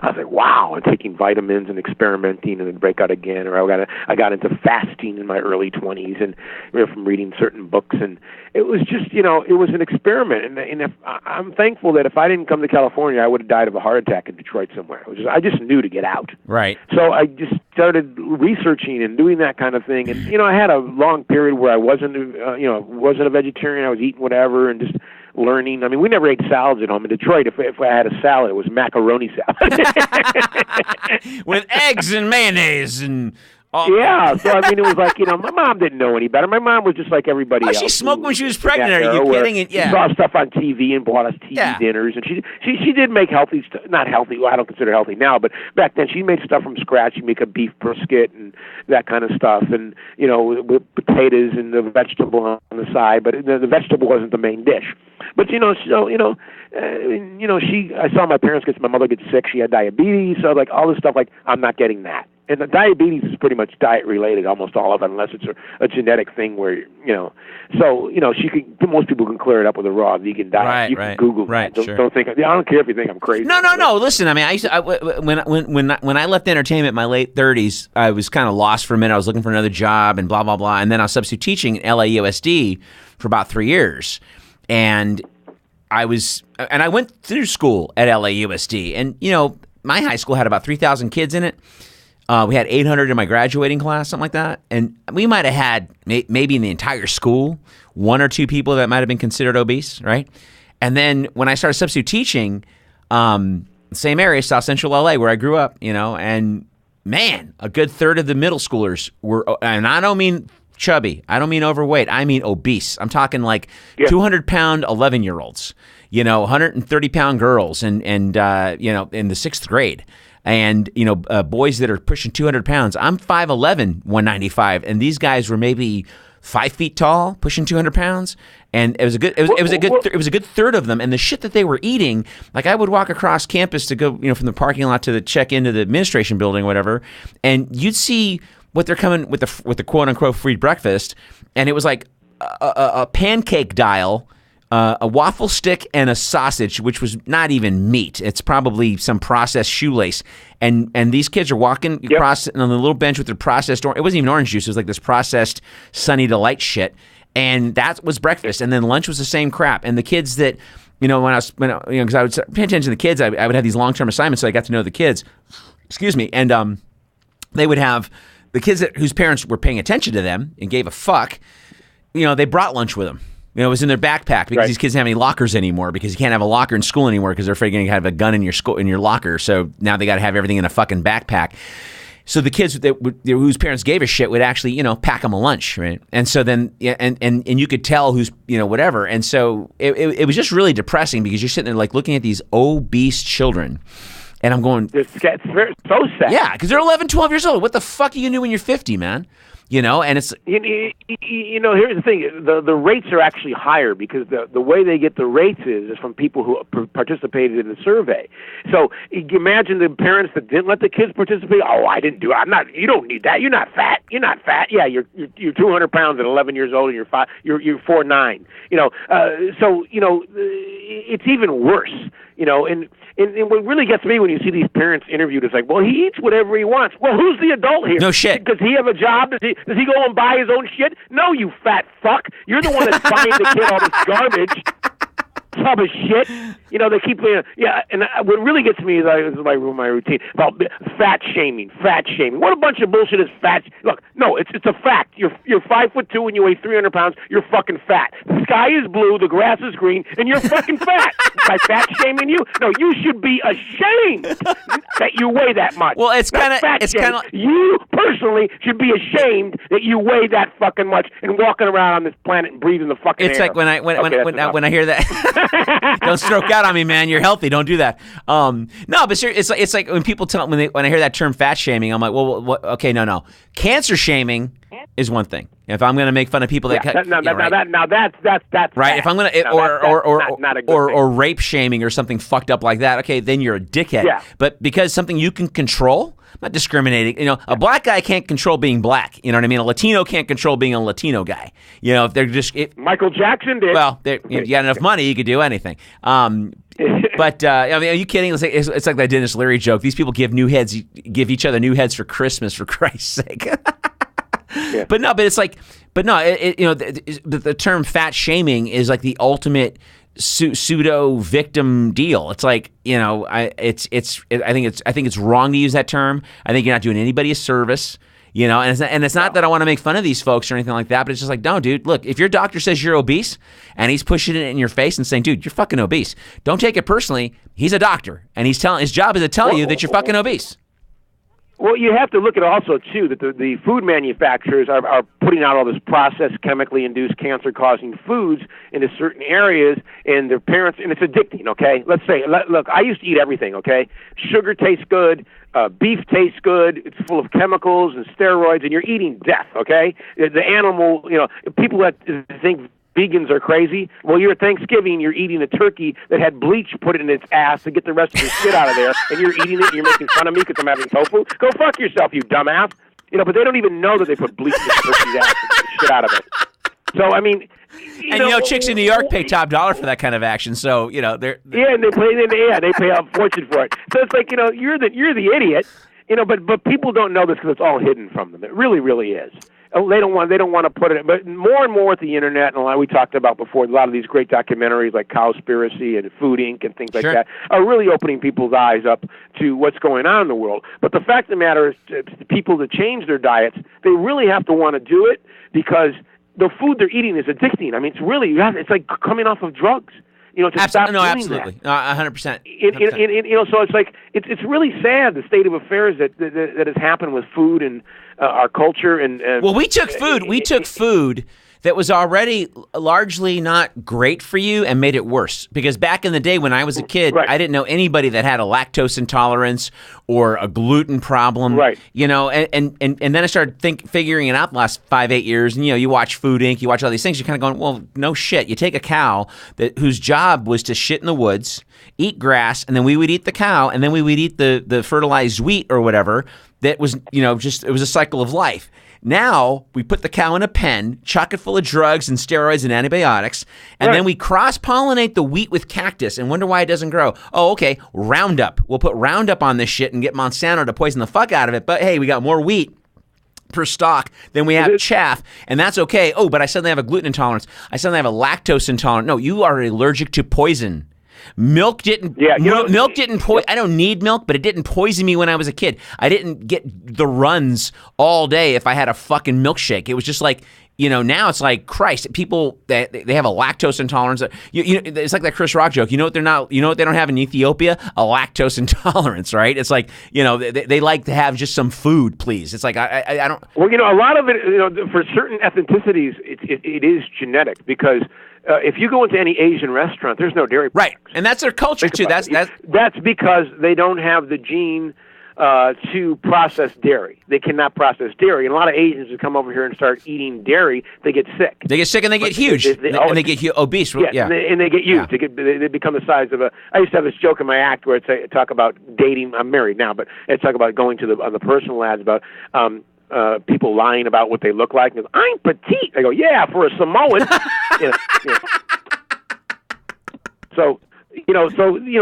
I was like, wow, and taking vitamins and experimenting and then break out again. Or I got into fasting in my early 20s and from reading certain books. And it was just, you know, it was an experiment. And if, I'm thankful that if I didn't come to California, I would have died of a heart attack in Detroit somewhere. I just knew to get out. Right. So I just started researching and doing that kind of thing. And, you know, I had a long period where I wasn't a vegetarian. I was eating whatever and just learning. I mean, we never ate salads at home in Detroit. If I had a salad, it was macaroni salad with eggs and mayonnaise and. Yeah, so I mean, it was like, you know, my mom didn't know any better. My mom was just like everybody else. She smoked when she was pregnant. Are you kidding? She saw stuff on TV and bought us TV dinners, and she did make healthy stuff. Not healthy. Well, I don't consider it healthy now, but back then she made stuff from scratch. She'd make a beef brisket and that kind of stuff, and you know, with potatoes and the vegetable on the side. But the vegetable wasn't the main dish. But you know, so you know, I saw my parents my mother get sick. She had diabetes, so like all this stuff. Like I'm not getting that. And the diabetes is pretty much diet related, almost all of it, unless it's a genetic thing where, you know. So, you know, most people can clear it up with a raw vegan diet. Right, you can Google that. Don't think, I don't care if you think I'm crazy. No. Listen, I mean, when I left entertainment in my late 30s, I was kind of lost for a minute. I was looking for another job and blah, blah, blah. And then I was substitute teaching at LAUSD for about 3 years. And I went through school at LAUSD. And, you know, my high school had about 3,000 kids in it. We had 800 in my graduating class, something like that. And we might have had, maybe in the entire school, 1 or 2 people that might have been considered obese, right? And then when I started substitute teaching, same area, South Central LA, where I grew up, you know, and man, a good third of the middle schoolers were, and I don't mean chubby, I don't mean overweight, I mean obese. I'm talking like 200-pound 11-year-olds, you know, 130-pound girls, and you know, in the 6th grade. And, you know, boys that are pushing 200 pounds. I'm 5'11", 195, and these guys were maybe 5 feet tall, pushing 200 pounds. And it was a good third of them. And the shit that they were eating, like I would walk across campus to go, you know, from the parking lot to the check into the administration building or whatever, and you'd see what they're coming with the quote unquote free breakfast, and it was like a pancake dial. A waffle stick and a sausage, which was not even meat. It's probably some processed shoelace. And these kids are walking across on the little bench with their processed orange. It wasn't even orange juice. It was like this processed Sunny Delight shit. And that was breakfast. And then lunch was the same crap. And the kids that, you know, because I would pay attention to the kids, I would have these long-term assignments, so I got to know the kids. Excuse me. And they would have the kids whose parents were paying attention to them and gave a fuck. You know, they brought lunch with them. You know, it was in their backpack because these kids don't have any lockers anymore, because you can't have a locker in school anymore because they're afraid you're going to have a gun in your locker. So now they got to have everything in a fucking backpack. So the kids whose parents gave a shit would actually, you know, pack them a lunch, right? And so then, and you could tell who's, you know, whatever. And so it was just really depressing because you're sitting there like looking at these obese children. And I'm going, it's so sad. Yeah, because they're 11, 12 years old. What the fuck are you going to do when you're 50, man? You know, and it's... You know, here's the thing. The rates are actually higher because the way they get the rates is from people who participated in the survey. So imagine the parents that didn't let the kids participate. Oh, I didn't do it. You don't need that. You're not fat. You're not fat. Yeah, you're 200 pounds at 11 years old and you're 4'9". You know, so, you know, it's even worse, you know, and what really gets me when you see these parents interviewed is like, well, he eats whatever he wants. Well, who's the adult here? No shit. Does he have a job? Does he go and buy his own shit? No, you fat fuck. You're the one that's buying the kid all this garbage. tub of shit. You know, they keep, and what really gets me is my routine about fat shaming. What a bunch of bullshit is fat. Look, no, it's a fact. You're 5'2" and you weigh 300 pounds. You're fucking fat. The sky is blue, the grass is green, and you're fucking fat. By fat shaming you? No, you should be ashamed that you weigh that much. Well, it's kind of you personally should be ashamed that you weigh that fucking much and walking around on this planet and breathing the fucking air. It's like when I hear that. Don't stroke out on me, man. You're healthy. Don't do that. No, but seriously, it's like when people tell when I hear that term fat shaming, I'm like, well, what? Okay, no. Cancer shaming is one thing. If I'm going to make fun of people that's right. Right. If I'm going to or rape shaming or something fucked up like that, okay, then you're a dickhead. Yeah. But because something you can control, I'm not discriminating. You know, a black guy can't control being black. You know what I mean? A Latino can't control being a Latino guy. You know, if they're just Michael Jackson did. Well, you got enough money, you could do anything. But I mean, are you kidding? It's like that Dennis Leary joke. These people give each other new heads for Christmas, for Christ's sake. Yeah. But the term fat shaming is like the ultimate pseudo victim deal. It's like, you know, I think it's wrong to use that term. I think you're not doing anybody a service. You know, and it's not that I want to make fun of these folks or anything like that, but it's just like, no, dude, look, if your doctor says you're obese and he's pushing it in your face and saying, dude, you're fucking obese, don't take it personally. He's a doctor, and his job is to tell you that you're fucking obese. Well, you have to look at also, too, that the food manufacturers are putting out all this processed, chemically induced cancer-causing foods into certain areas, and their parents, and it's addicting, okay? Let's say, look, I used to eat everything, okay? Sugar tastes good, beef tastes good, it's full of chemicals and steroids, and you're eating death, okay? The animal, you know, people that think vegans are crazy. Well, you're at Thanksgiving, you're eating a turkey that had bleach put in its ass to get the rest of the shit out of there, and you're eating it, and you're making fun of me because I'm having tofu. Go fuck yourself, you dumbass. You know, but they don't even know that they put bleach in the turkey's ass and get the shit out of it. So, I mean... You know, chicks in New York pay top dollar for that kind of action, so, you know, they're... Yeah, and they pay a fortune for it. So it's like, you know, you're the idiot, you know, but people don't know this because it's all hidden from them. It really, really is. They don't want to put it, but more and more with the internet, and we talked about before, a lot of these great documentaries like Cowspiracy and Food Inc. and things like that are really opening people's eyes up to what's going on in the world. But the fact of the matter is, to people to change their diets, they really have to want to do it because the food they're eating is addicting. I mean, it's like coming off of drugs. You know, to stop doing absolutely. that. 100%. You know, so it's like it's really sad, the state of affairs that has happened with food and our culture. And well, we took food that was already largely not great for you and made it worse. Because back in the day when I was a kid, I didn't know anybody that had a lactose intolerance or a gluten problem. Right. You know, and then I started figuring it out the last 5-8 years. And, you know, you watch Food Inc., you watch all these things, you're kind of going, well, no shit. You take a cow whose job was to shit in the woods, eat grass, and then we would eat the cow, and then we would eat the fertilized wheat or whatever that was, you know, just, it was a cycle of life. Now, we put the cow in a pen, chock it full of drugs and steroids and antibiotics, and then we cross-pollinate the wheat with cactus and wonder why it doesn't grow. Oh, okay, Roundup. We'll put Roundup on this shit and get Monsanto to poison the fuck out of it, but hey, we got more wheat per stock than we have chaff, and that's okay. Oh, but I suddenly have a gluten intolerance. I suddenly have a lactose intolerance. No, you are allergic to poison. Milk didn't. Yeah, milk didn't poison. I don't need milk, but it didn't poison me when I was a kid. I didn't get the runs all day if I had a fucking milkshake. It was just like, you know. Now it's like, Christ, people they have a lactose intolerance. You know, it's like that Chris Rock joke. You know what they're not. You know what they don't have in Ethiopia? A lactose intolerance, right? It's like, you know, they like to have just some food, please. It's like I don't. Well, you know, a lot of it, you know, for certain ethnicities, it is genetic because. If you go into any Asian restaurant, there's no dairy products. Right, and that's their culture too. That's because they don't have the gene to process dairy. They cannot process dairy. And a lot of Asians who come over here and start eating dairy, they get sick. They get sick and they get huge, and they get obese. Yeah. And they get huge. Yeah. They become the size of a. I used to have this joke in my act where I talk about dating. I'm married now, but I talk about going to on the personal ads about. People lying about what they look like. And I'm petite. I go, yeah, for a Samoan. Yeah. So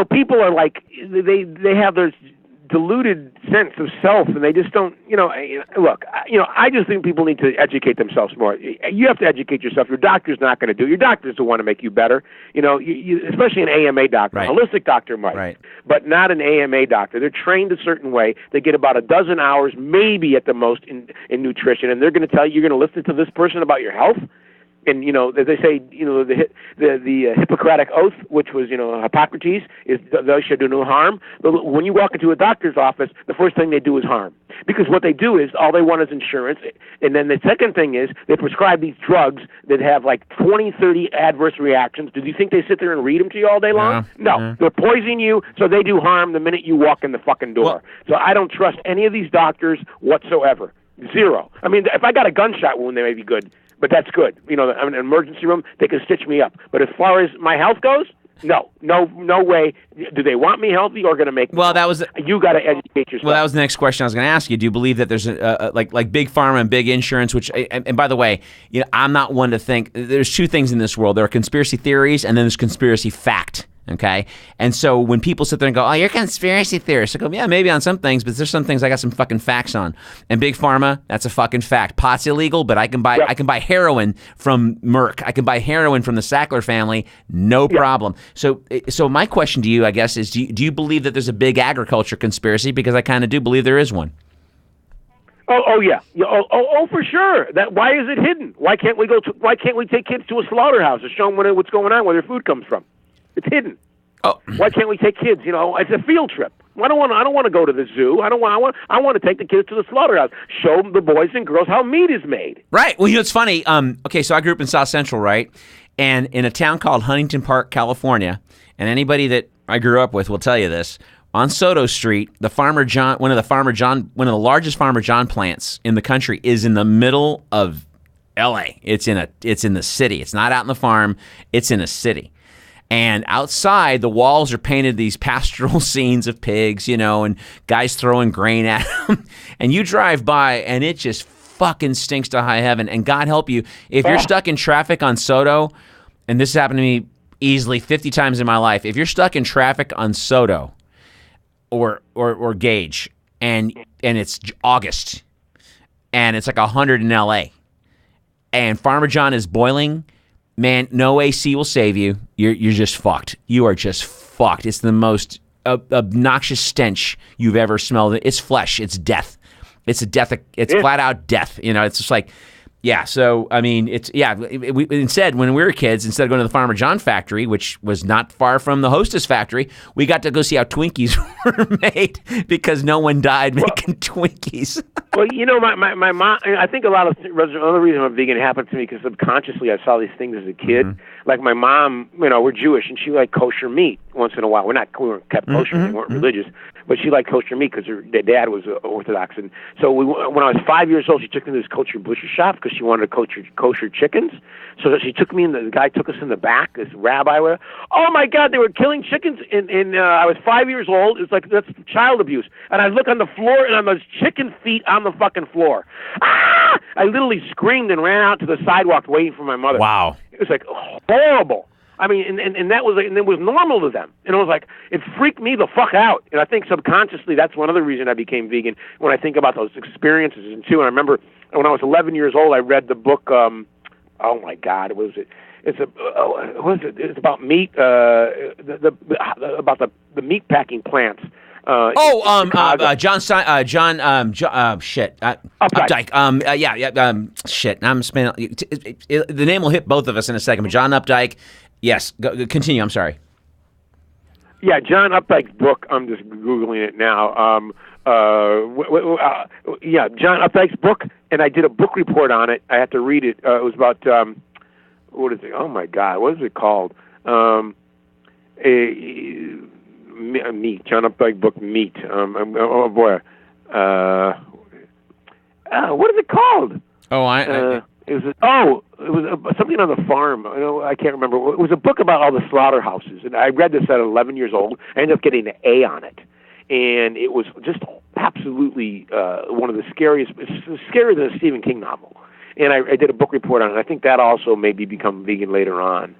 people are like, they have their deluded sense of self, and they just don't, look, I just think people need to educate themselves more. You have to educate yourself. Your doctor's not going to do it. Your doctors don't want to make you better, especially an AMA doctor. Right. A holistic doctor might, right. But not an AMA doctor. They're trained a certain way. They get about a dozen hours, maybe at the most, in nutrition, and they're going to tell you you're going to listen to this person about your health. And as they say, the Hippocratic Oath, which was Hippocrates, is thou shalt do no harm. But when you walk into a doctor's office, the first thing they do is harm, because what they do is all they want is insurance. And then the second thing is they prescribe these drugs that have like 20, 30 adverse reactions. Do you think they sit there and read them to you all day long? No, they're poisoning you, so they do harm the minute you walk in the fucking door. Well, so I don't trust any of these doctors whatsoever. Zero. I mean, if I got a gunshot wound, they may be good. But that's good. I'm in an emergency room, they can stitch me up. But as far as my health goes, no way. Do they want me healthy or going to make me healthy? You got to educate yourself. Well, that was the next question I was going to ask you. Do you believe that there's like big pharma and big insurance? Which, and by the way, I'm not one to think. There's two things in this world. There are conspiracy theories, and then there's conspiracy fact. Okay, and so when people sit there and go, "Oh, you're a conspiracy theorist," I go, "Yeah, maybe on some things, but there's some things I got some fucking facts on." And big pharma, that's a fucking fact. Pot's illegal, but I can buy heroin from Merck. I can buy heroin from the Sackler family, no problem. So my question to you, I guess, is: do you believe that there's a big agriculture conspiracy? Because I kind of do believe there is one. Oh yeah. For sure. Why is it hidden? Why can't we take kids to a slaughterhouse and show them what's going on, where their food comes from? It's hidden. Oh. Why can't we take kids? It's a field trip. I don't want to go to the zoo. I want to take the kids to the slaughterhouse. Show the boys and girls how meat is made. Right. Well, it's funny. Okay, so I grew up in South Central, right? And in a town called Huntington Park, California. And anybody that I grew up with will tell you this. On Soto Street, one of the largest Farmer John plants in the country is in the middle of L.A. It's in the city. It's not out in the farm. It's in a city. And outside, the walls are painted these pastoral scenes of pigs, and guys throwing grain at them. And you drive by, and it just fucking stinks to high heaven. And God help you, if you're stuck in traffic on Soto, and this has happened to me easily 50 times in my life, if you're stuck in traffic on Soto or Gage, and it's August, and it's like 100 in L.A., and Farmer John is boiling, man, no AC will save you. You're just fucked. You are just fucked. It's the most obnoxious stench you've ever smelled. It's flesh. It's death. It's a death. It's flat out death. It's just like, yeah. So I mean, instead, when we were kids, instead of going to the Farmer John factory, which was not far from the Hostess factory, we got to go see how Twinkies were made because no one died making Twinkies. Well, my mom, I think another reason I'm vegan happened to me because subconsciously I saw these things as a kid. Mm-hmm. Like my mom, we're Jewish, and she liked kosher meat once in a while. We weren't kept kosher, we weren't religious, but she liked kosher meat because her dad was Orthodox. And so when I was 5 years old, she took me to this kosher butcher shop because she wanted kosher chickens. So she took me, and the guy took us in the back, this rabbi. Oh my God, they were killing chickens. And I was 5 years old. It's like, that's child abuse. And I look on the floor, and on those chicken feet on the fucking floor. Ah! I literally screamed and ran out to the sidewalk waiting for my mother. Wow. It was like horrible. I mean, and that was like, and it was normal to them. And it was like, it freaked me the fuck out. And I think subconsciously that's one other reason I became vegan when I think about those experiences. And too, and I remember when I was 11 years old, I read the book, oh my God, what was it? It's about meat, about the meat packing plants. Updike. Shit. I'm spinning. The name will hit both of us in a second. But John Updike. Yes. Continue. I'm sorry. Yeah, John Updike's book. I'm just googling it now. John Updike's book, and I did a book report on it. I had to read it. It was about what is it? Oh my God, what is it called? Meat. John Updike book, Meat. Oh boy, what is it called? It was something on the farm. I can't remember. It was a book about all the slaughterhouses, and I read this at 11 years old. I ended up getting an A on it, and it was just absolutely one of the scariest. It's scarier than a Stephen King novel. And I did a book report on it. I think that also made me become vegan later on.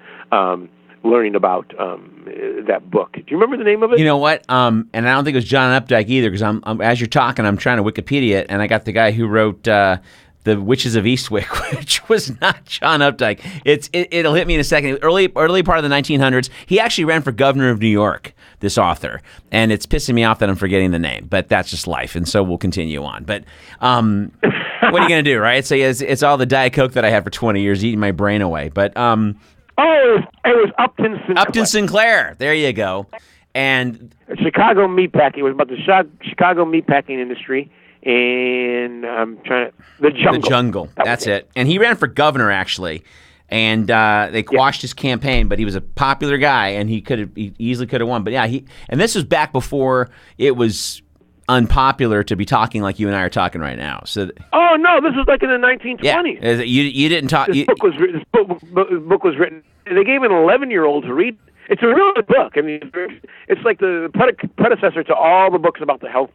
learning about that book. Do you remember the name of it? You know what? And I don't think it was John Updike either, because I'm as you're talking, I'm trying to Wikipedia it, and I got the guy who wrote The Witches of Eastwick, which was not John Updike. It'll hit me in a second. Early part of the 1900s, he actually ran for governor of New York, this author, and it's pissing me off that I'm forgetting the name, but that's just life, and so we'll continue on. But what are you going to do, right? So it's all the Diet Coke that I had for 20 years eating my brain away. But it was Upton Sinclair. Upton Sinclair. There you go. And Chicago meatpacking. It was about the Chicago meatpacking industry. And I'm trying to... The Jungle. That's it. And he ran for governor, actually. And they quashed his campaign, but he was a popular guy, and he easily could have won. But yeah, and this was back before it was unpopular to be talking like you and I are talking right now. So. Oh no, this was like in the 1920s. Yeah, you didn't talk. This book was written. They gave an 11-year-old to read. It's a really good book. I mean, it's like the predecessor to all the books about the health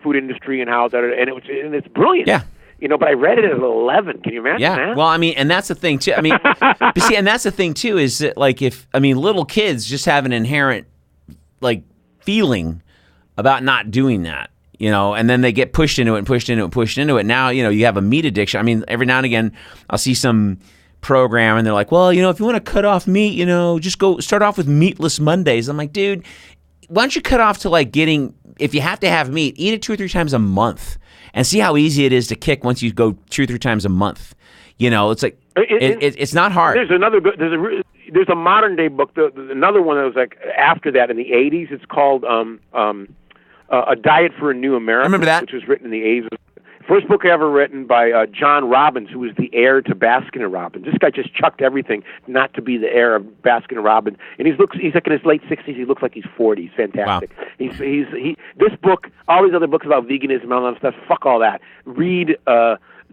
food industry and how that, and it's brilliant. Yeah. But I read it at 11. Can you imagine that? Well, I mean, and that's the thing too. I mean, but see, and that's the thing too is that, like, little kids just have an inherent like feeling about not doing that, and then they get pushed into it. Now, you have a meat addiction. I mean, every now and again, I'll see some program and they're like, well, if you want to cut off meat, just go start off with Meatless Mondays. I'm like, dude, why don't you cut off to like if you have to have meat, eat it 2 or 3 times a month and see how easy it is to kick once you go 2 or 3 times a month. It's like, it's not hard. There's another good, there's a modern day book, another one that was like after that in the 80s. It's called A Diet for a New America. I remember that. Which was written in the 80s. First book ever written by John Robbins, who was the heir to Baskin & Robbins. This guy just chucked everything not to be the heir of Baskin & Robbins. And he's like in his late 60s. He looks like he's 40. He's fantastic. Wow. This book, all these other books about veganism and all that stuff, fuck all that. Read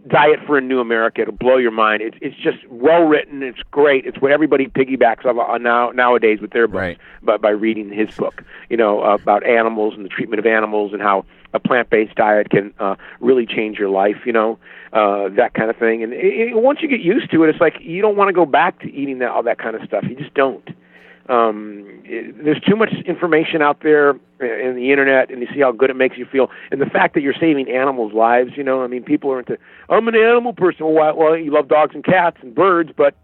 Diet for a New America. It'll blow your mind. It's just well written. It's great. It's what everybody piggybacks on nowadays with their books, right, by reading his book. About animals and the treatment of animals and how a plant-based diet can really change your life. That kind of thing. And once you get used to it, it's like you don't want to go back to eating all that kind of stuff. You just don't. There's too much information out there in the internet, and you see how good it makes you feel. And the fact that you're saving animals' lives, people are into, I'm an animal person. Well, you love dogs and cats and birds, but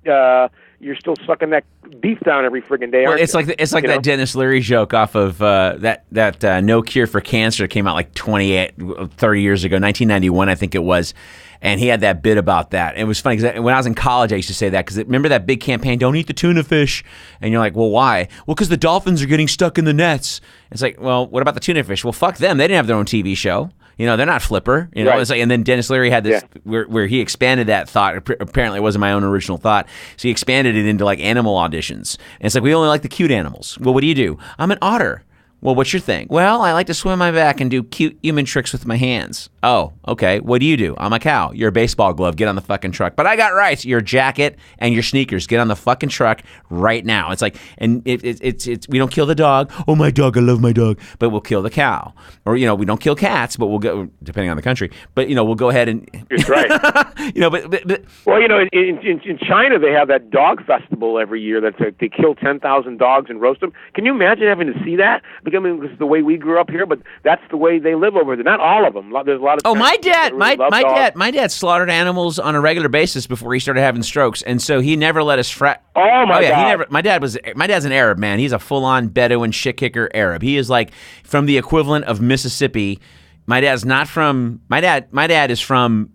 you're still sucking that beef down every friggin' day, aren't you? It's like that Dennis Leary joke off of that No Cure for Cancer came out like 30 years ago, 1991, I think it was. And he had that bit about that. It was funny because when I was in college, I used to say that because remember that big campaign, don't eat the tuna fish. And you're like, well, why? Well, because the dolphins are getting stuck in the nets. It's like, well, what about the tuna fish? Well, fuck them. They didn't have their own TV show. They're not Flipper. Right. It's like, and then Dennis Leary had this where he expanded that thought. Apparently, it wasn't my own original thought. So he expanded it into like animal auditions. And it's like, we only like the cute animals. Well, what do? I'm an otter. Well, what's your thing? Well, I like to swim my back and do cute human tricks with my hands. Oh, okay. What do? I'm a cow. You're a baseball glove. Get on the fucking truck. But I got rights. Your jacket and your sneakers. Get on the fucking truck right now. It's like, and it's we don't kill the dog. Oh, my dog. I love my dog. But we'll kill the cow. Or, we don't kill cats, but we'll go, depending on the country. But, we'll go ahead and. That's right. But well, in China, they have that dog festival every year. They kill 10,000 dogs and roast them. Can you imagine having to see that? Because, this is the way we grew up here, but that's the way they live over there. Not all of them. There's a lot of. Oh, my dad slaughtered animals on a regular basis before he started having strokes, and so he never let us frat. Oh my God! My dad's an Arab man. He's a full-on Bedouin shit kicker Arab. He is like from the equivalent of Mississippi. My dad's not from. My dad is from,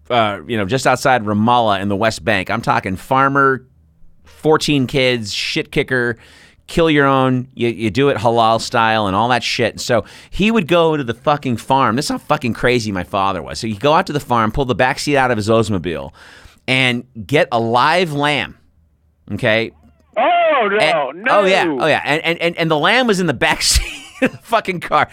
just outside Ramallah in the West Bank. I'm talking farmer, 14 kids, shit kicker. Kill your own, you do it halal style and all that shit. So he would go to the fucking farm. This is how fucking crazy my father was. So he'd go out to the farm, pull the back seat out of his Oldsmobile, and get a live lamb. Okay? Oh, no, no. Oh, yeah. And the lamb was in the back seat of the fucking car.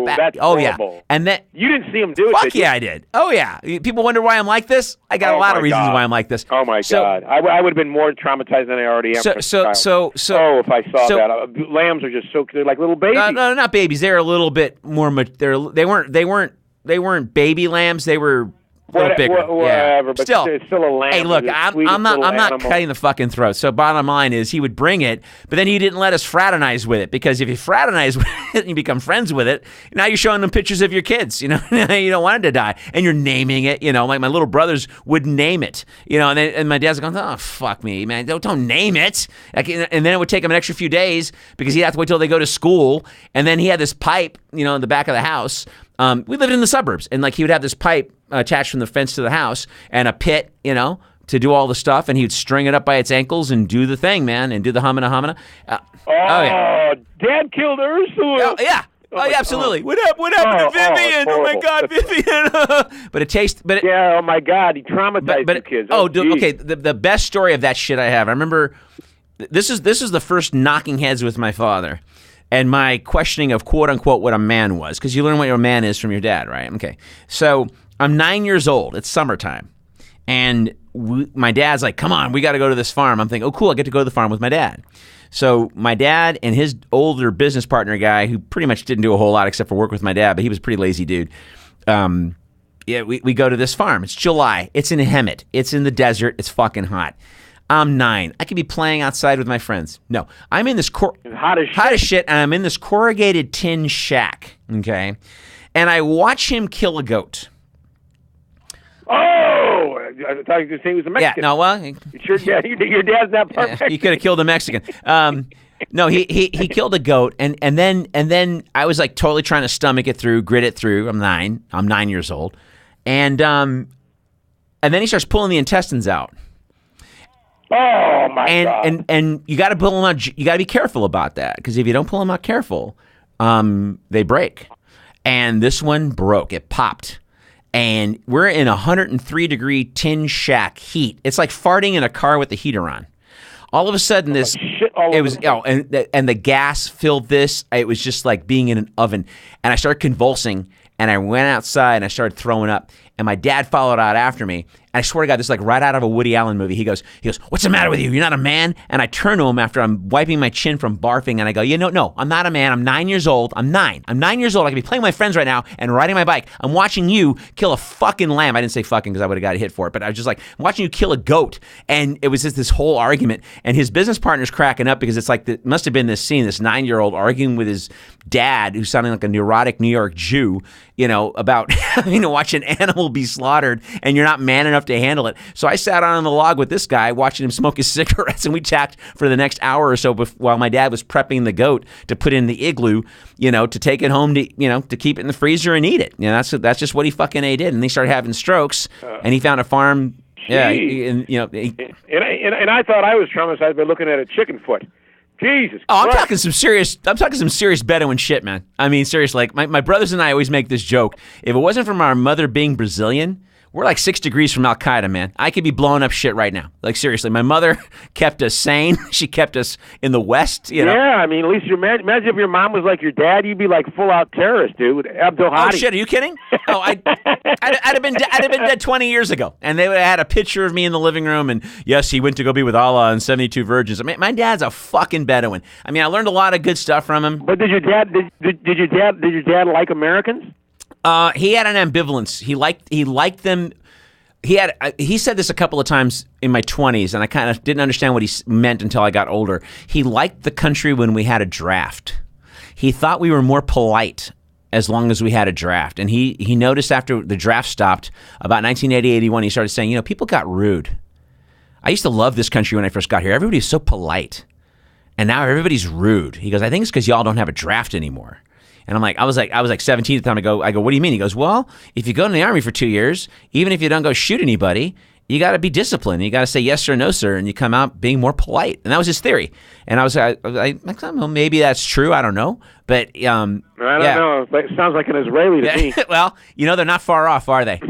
That's horrible. Yeah. And then you didn't see him do it. Fuck yeah, I did. Oh yeah. People wonder why I'm like this. I got a lot of reasons why I'm like this. Oh my God. I would have been more traumatized than I already am. So if I saw that, lambs are just they're like little babies. No, not babies. They're a little bit more. They weren't baby lambs. They were A little bigger. Whatever, but it's still a lamb. Hey, look, I'm not cutting the fucking throat. So bottom line is he would bring it, but then he didn't let us fraternize with it, because if you fraternize with it and you become friends with it, now you're showing them pictures of your kids. You don't want it to die, and you're naming it. Like my little brothers would name it. And my dad's going, oh fuck me, man, don't name it. And then it would take him an extra few days because he'd have to wait till they go to school, and then he had this pipe, in the back of the house. We lived in the suburbs, and he would have this pipe attached from the fence to the house and a pit, to do all the stuff, and he'd string it up by its ankles and do the thing, man, and do the humana. Dad killed Ursula. Yeah. Oh, yeah, absolutely. What happened to Vivian? Oh my God, Vivian. Oh my God, he traumatized the kids. Okay. The best story of that shit I have. I remember this is the first knocking heads with my father. And my questioning of quote unquote what a man was, because you learn what your man is from your dad, right? Okay. So I'm 9 years old. It's summertime. And my dad's like, come on, we got to go to this farm. I'm thinking, oh, cool, I get to go to the farm with my dad. So my dad and his older business partner guy, who pretty much didn't do a whole lot except for work with my dad, but he was a pretty lazy dude. We go to this farm. It's July. It's in Hemet. It's in the desert. It's fucking hot. I'm 9. I could be playing outside with my friends. No, I'm in this hot as shit, and I'm in this corrugated tin shack. Okay, and I watch him kill a goat. Oh, I thought you were saying he was a Mexican. Yeah, no, well, your dad's not part Mexican. He could have killed a Mexican. No, he killed a goat, and then I was totally trying to stomach it through, grit it through. I'm 9 years old, and then he starts pulling the intestines out. Oh my God! And you got to pull them out. You got to be careful about that, because if you don't pull them out careful, they break. And this one broke. It popped. And we're in 103-degree tin shack heat. It's like farting in a car with the heater on. All of a sudden, and the gas filled this. It was just like being in an oven. And I started convulsing. And I went outside and I started throwing up. And my dad followed out after me. And I swear to God, this is right out of a Woody Allen movie. He goes, what's the matter with you? You're not a man? And I turn to him after I'm wiping my chin from barfing, and I go, no, I'm not a man. I'm 9 years old. I'm 9 years old. I could be playing with my friends right now and riding my bike. I'm watching you kill a fucking lamb. I didn't say fucking because I would have got hit for it, but I was just I'm watching you kill a goat. And it was just this whole argument. And his business partner's cracking up because it must have been this scene, this 9-year-old arguing with his dad, who's sounding like a neurotic New York Jew, about watch an animal be slaughtered and you're not man enough to handle it. So I sat on the log with this guy watching him smoke his cigarettes, and we talked for the next hour or so while my dad was prepping the goat to put in the igloo, to take it home to keep it in the freezer and eat it. That's just what he fucking did. And he started having strokes, and he found a farm. Yeah, and I thought I was traumatized by looking at a chicken foot. Jesus Christ. I'm talking some serious Bedouin shit, man. I mean, seriously, my brothers and I always make this joke. If it wasn't from our mother being Brazilian, we're 6 degrees from Al Qaeda, man. I could be blowing up shit right now. Seriously, my mother kept us sane. She kept us in the West. Yeah, I mean, at least imagine if your mom was like your dad, you'd be full out terrorist, dude. Abdelhadi. Oh shit, are you kidding? Oh, I'd have been dead 20 years ago, and they would have had a picture of me in the living room. And yes, he went to go be with Allah and 72 virgins. I mean, my dad's a fucking Bedouin. I mean, I learned a lot of good stuff from him. But did your dad like Americans? He had an ambivalence. He liked them. He said this a couple of times in my 20s, and I kind of didn't understand what he meant until I got older. He liked the country when we had a draft. He thought we were more polite as long as we had a draft. And he noticed after the draft stopped, about 1980, 81, he started saying, people got rude. I used to love this country when I first got here. Everybody was so polite. And now everybody's rude. He goes, I think it's because y'all don't have a draft anymore. And I was like 17 at the time. I go, what do you mean? He goes, well, if you go in the Army for 2 years, even if you don't go shoot anybody, you got to be disciplined. You got to say yes sir, no sir, and you come out being more polite. And that was his theory. And I don't know, maybe that's true. I don't know, but I don't know. It sounds like an Israeli to me. Well, they're not far off, are they?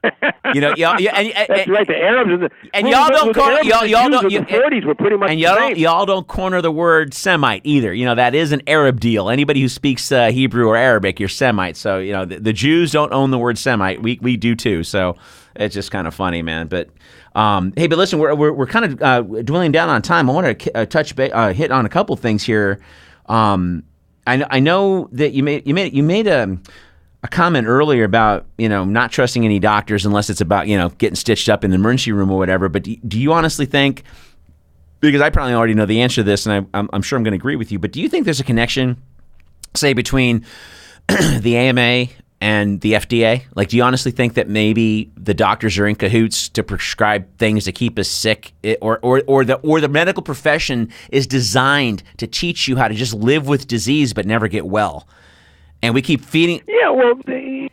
That's right. The Arabs y'all don't corner. Y'all don't. The 40s were pretty much. And y'all don't corner the word Semite either. That is an Arab deal. Anybody who speaks Hebrew or Arabic, you're Semite. So the Jews don't own the word Semite. We do too. So it's just kind of funny, man. But hey, but listen, we're kind of dwindling down on time. I want to hit on a couple things here. I know that you made a comment earlier about, not trusting any doctors unless it's about, getting stitched up in the emergency room or whatever. But do you honestly think, because I probably already know the answer to this, and I'm sure I'm going to agree with you, but do you think there's a connection, say, between the AMA and the FDA? Like, do you honestly think that maybe the doctors are in cahoots to prescribe things to keep us sick, or the medical profession is designed to teach you how to just live with disease but never get well? And we keep feeding. Yeah, well, they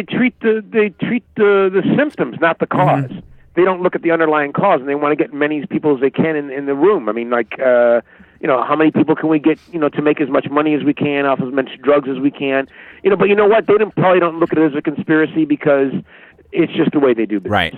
treat the symptoms, not the cause. Mm-hmm. They don't look at the underlying cause, and they want to get many people as they can in the room. I mean, how many people can we get, to make as much money as we can off as much drugs as we can, But you know what? They probably don't look at it as a conspiracy because it's just the way they do business. Right.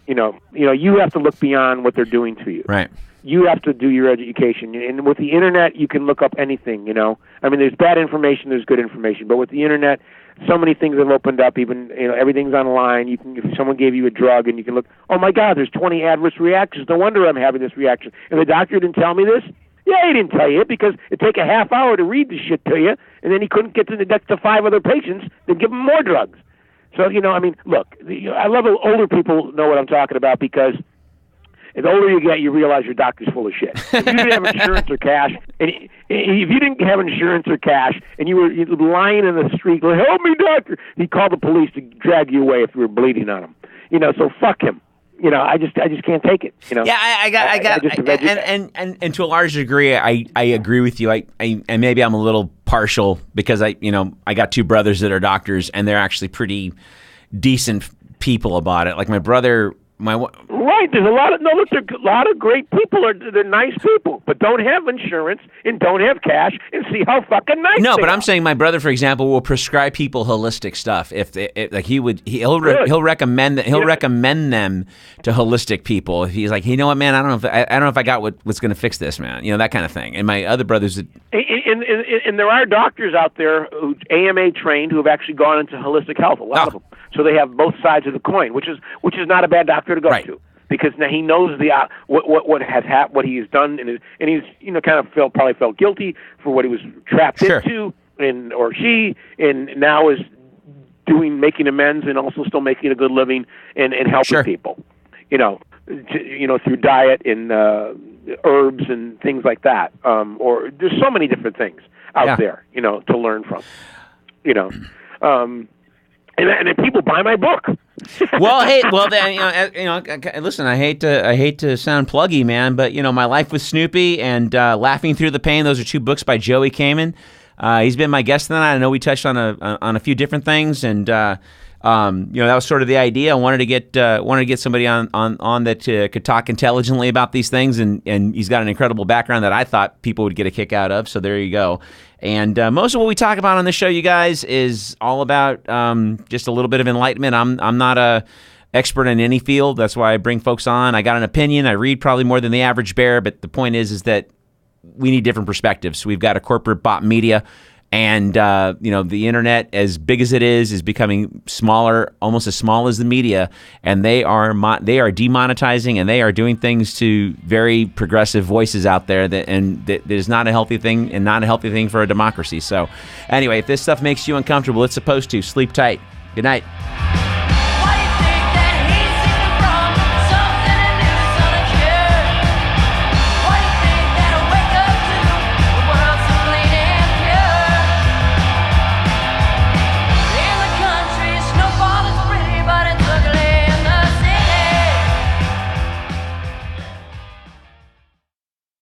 You have to look beyond what they're doing to you. Right. You have to do your education, and with the internet, you can look up anything. I mean, there's bad information, there's good information, but with the internet, so many things have opened up. Even everything's online. You can, if someone gave you a drug, and you can look, oh my God, there's 20 adverse reactions. No wonder I'm having this reaction. And the doctor didn't tell me this. Yeah, he didn't tell you because it'd take a half hour to read the shit to you, and then he couldn't get to the next to 5 other patients. They'd give him more drugs. So look, I love older people know what I'm talking about because the older you get, you realize your doctor's full of shit. If you didn't have insurance or cash, and if you didn't have insurance or cash, and you were lying in the street, going, "Help me, doctor," he'd call the police to drag you away if you were bleeding on him. So fuck him. I just can't take it. Yeah, I got, and to a large degree, I agree with you. And maybe I'm a little partial because I got 2 brothers that are doctors, and they're actually pretty decent people about it. Like my brother. Right, there's a lot of great people. They're nice people, but don't have insurance and don't have cash, and see how fucking nice. No, but are. I'm saying my brother, for example, will prescribe people holistic stuff. He'll recommend them to holistic people. If he's like, you know what, man, I don't know if I got what's going to fix this, man. That kind of thing. And my other brothers. And there are doctors out there who AMA trained who have actually gone into holistic health. A lot of them. So they have both sides of the coin, which is not a bad doctor to go to, because now he knows what has happened, what he has done, and he's kind of probably felt guilty for what he was trapped into, or she, and now is making amends and also still making a good living and helping people, through diet and herbs and things like that. Or there's so many different things out there, to learn from, And people buy my book. Listen, I hate to sound pluggy, man, but My Life with Snoopy and Laughing Through the Pain, those are 2 books by Joey Camen. He's been my guest tonight. I know we touched on a few different things, and that was sort of the idea. I wanted to get somebody on that could talk intelligently about these things, and he's got an incredible background that I thought people would get a kick out of. So there you go. And most of what we talk about on this show, you guys, is all about just a little bit of enlightenment. I'm not a expert in any field. That's why I bring folks on. I got an opinion. I read probably more than the average bear, but the point is that we need different perspectives. We've got a corporate bot media, and the internet, as big as it is becoming smaller, almost as small as the media, and they are demonetizing, and they are doing things to very progressive voices out there that is not a healthy thing, and not a healthy thing for a democracy. So anyway, if this stuff makes you uncomfortable, it's supposed to. Sleep tight. Good night.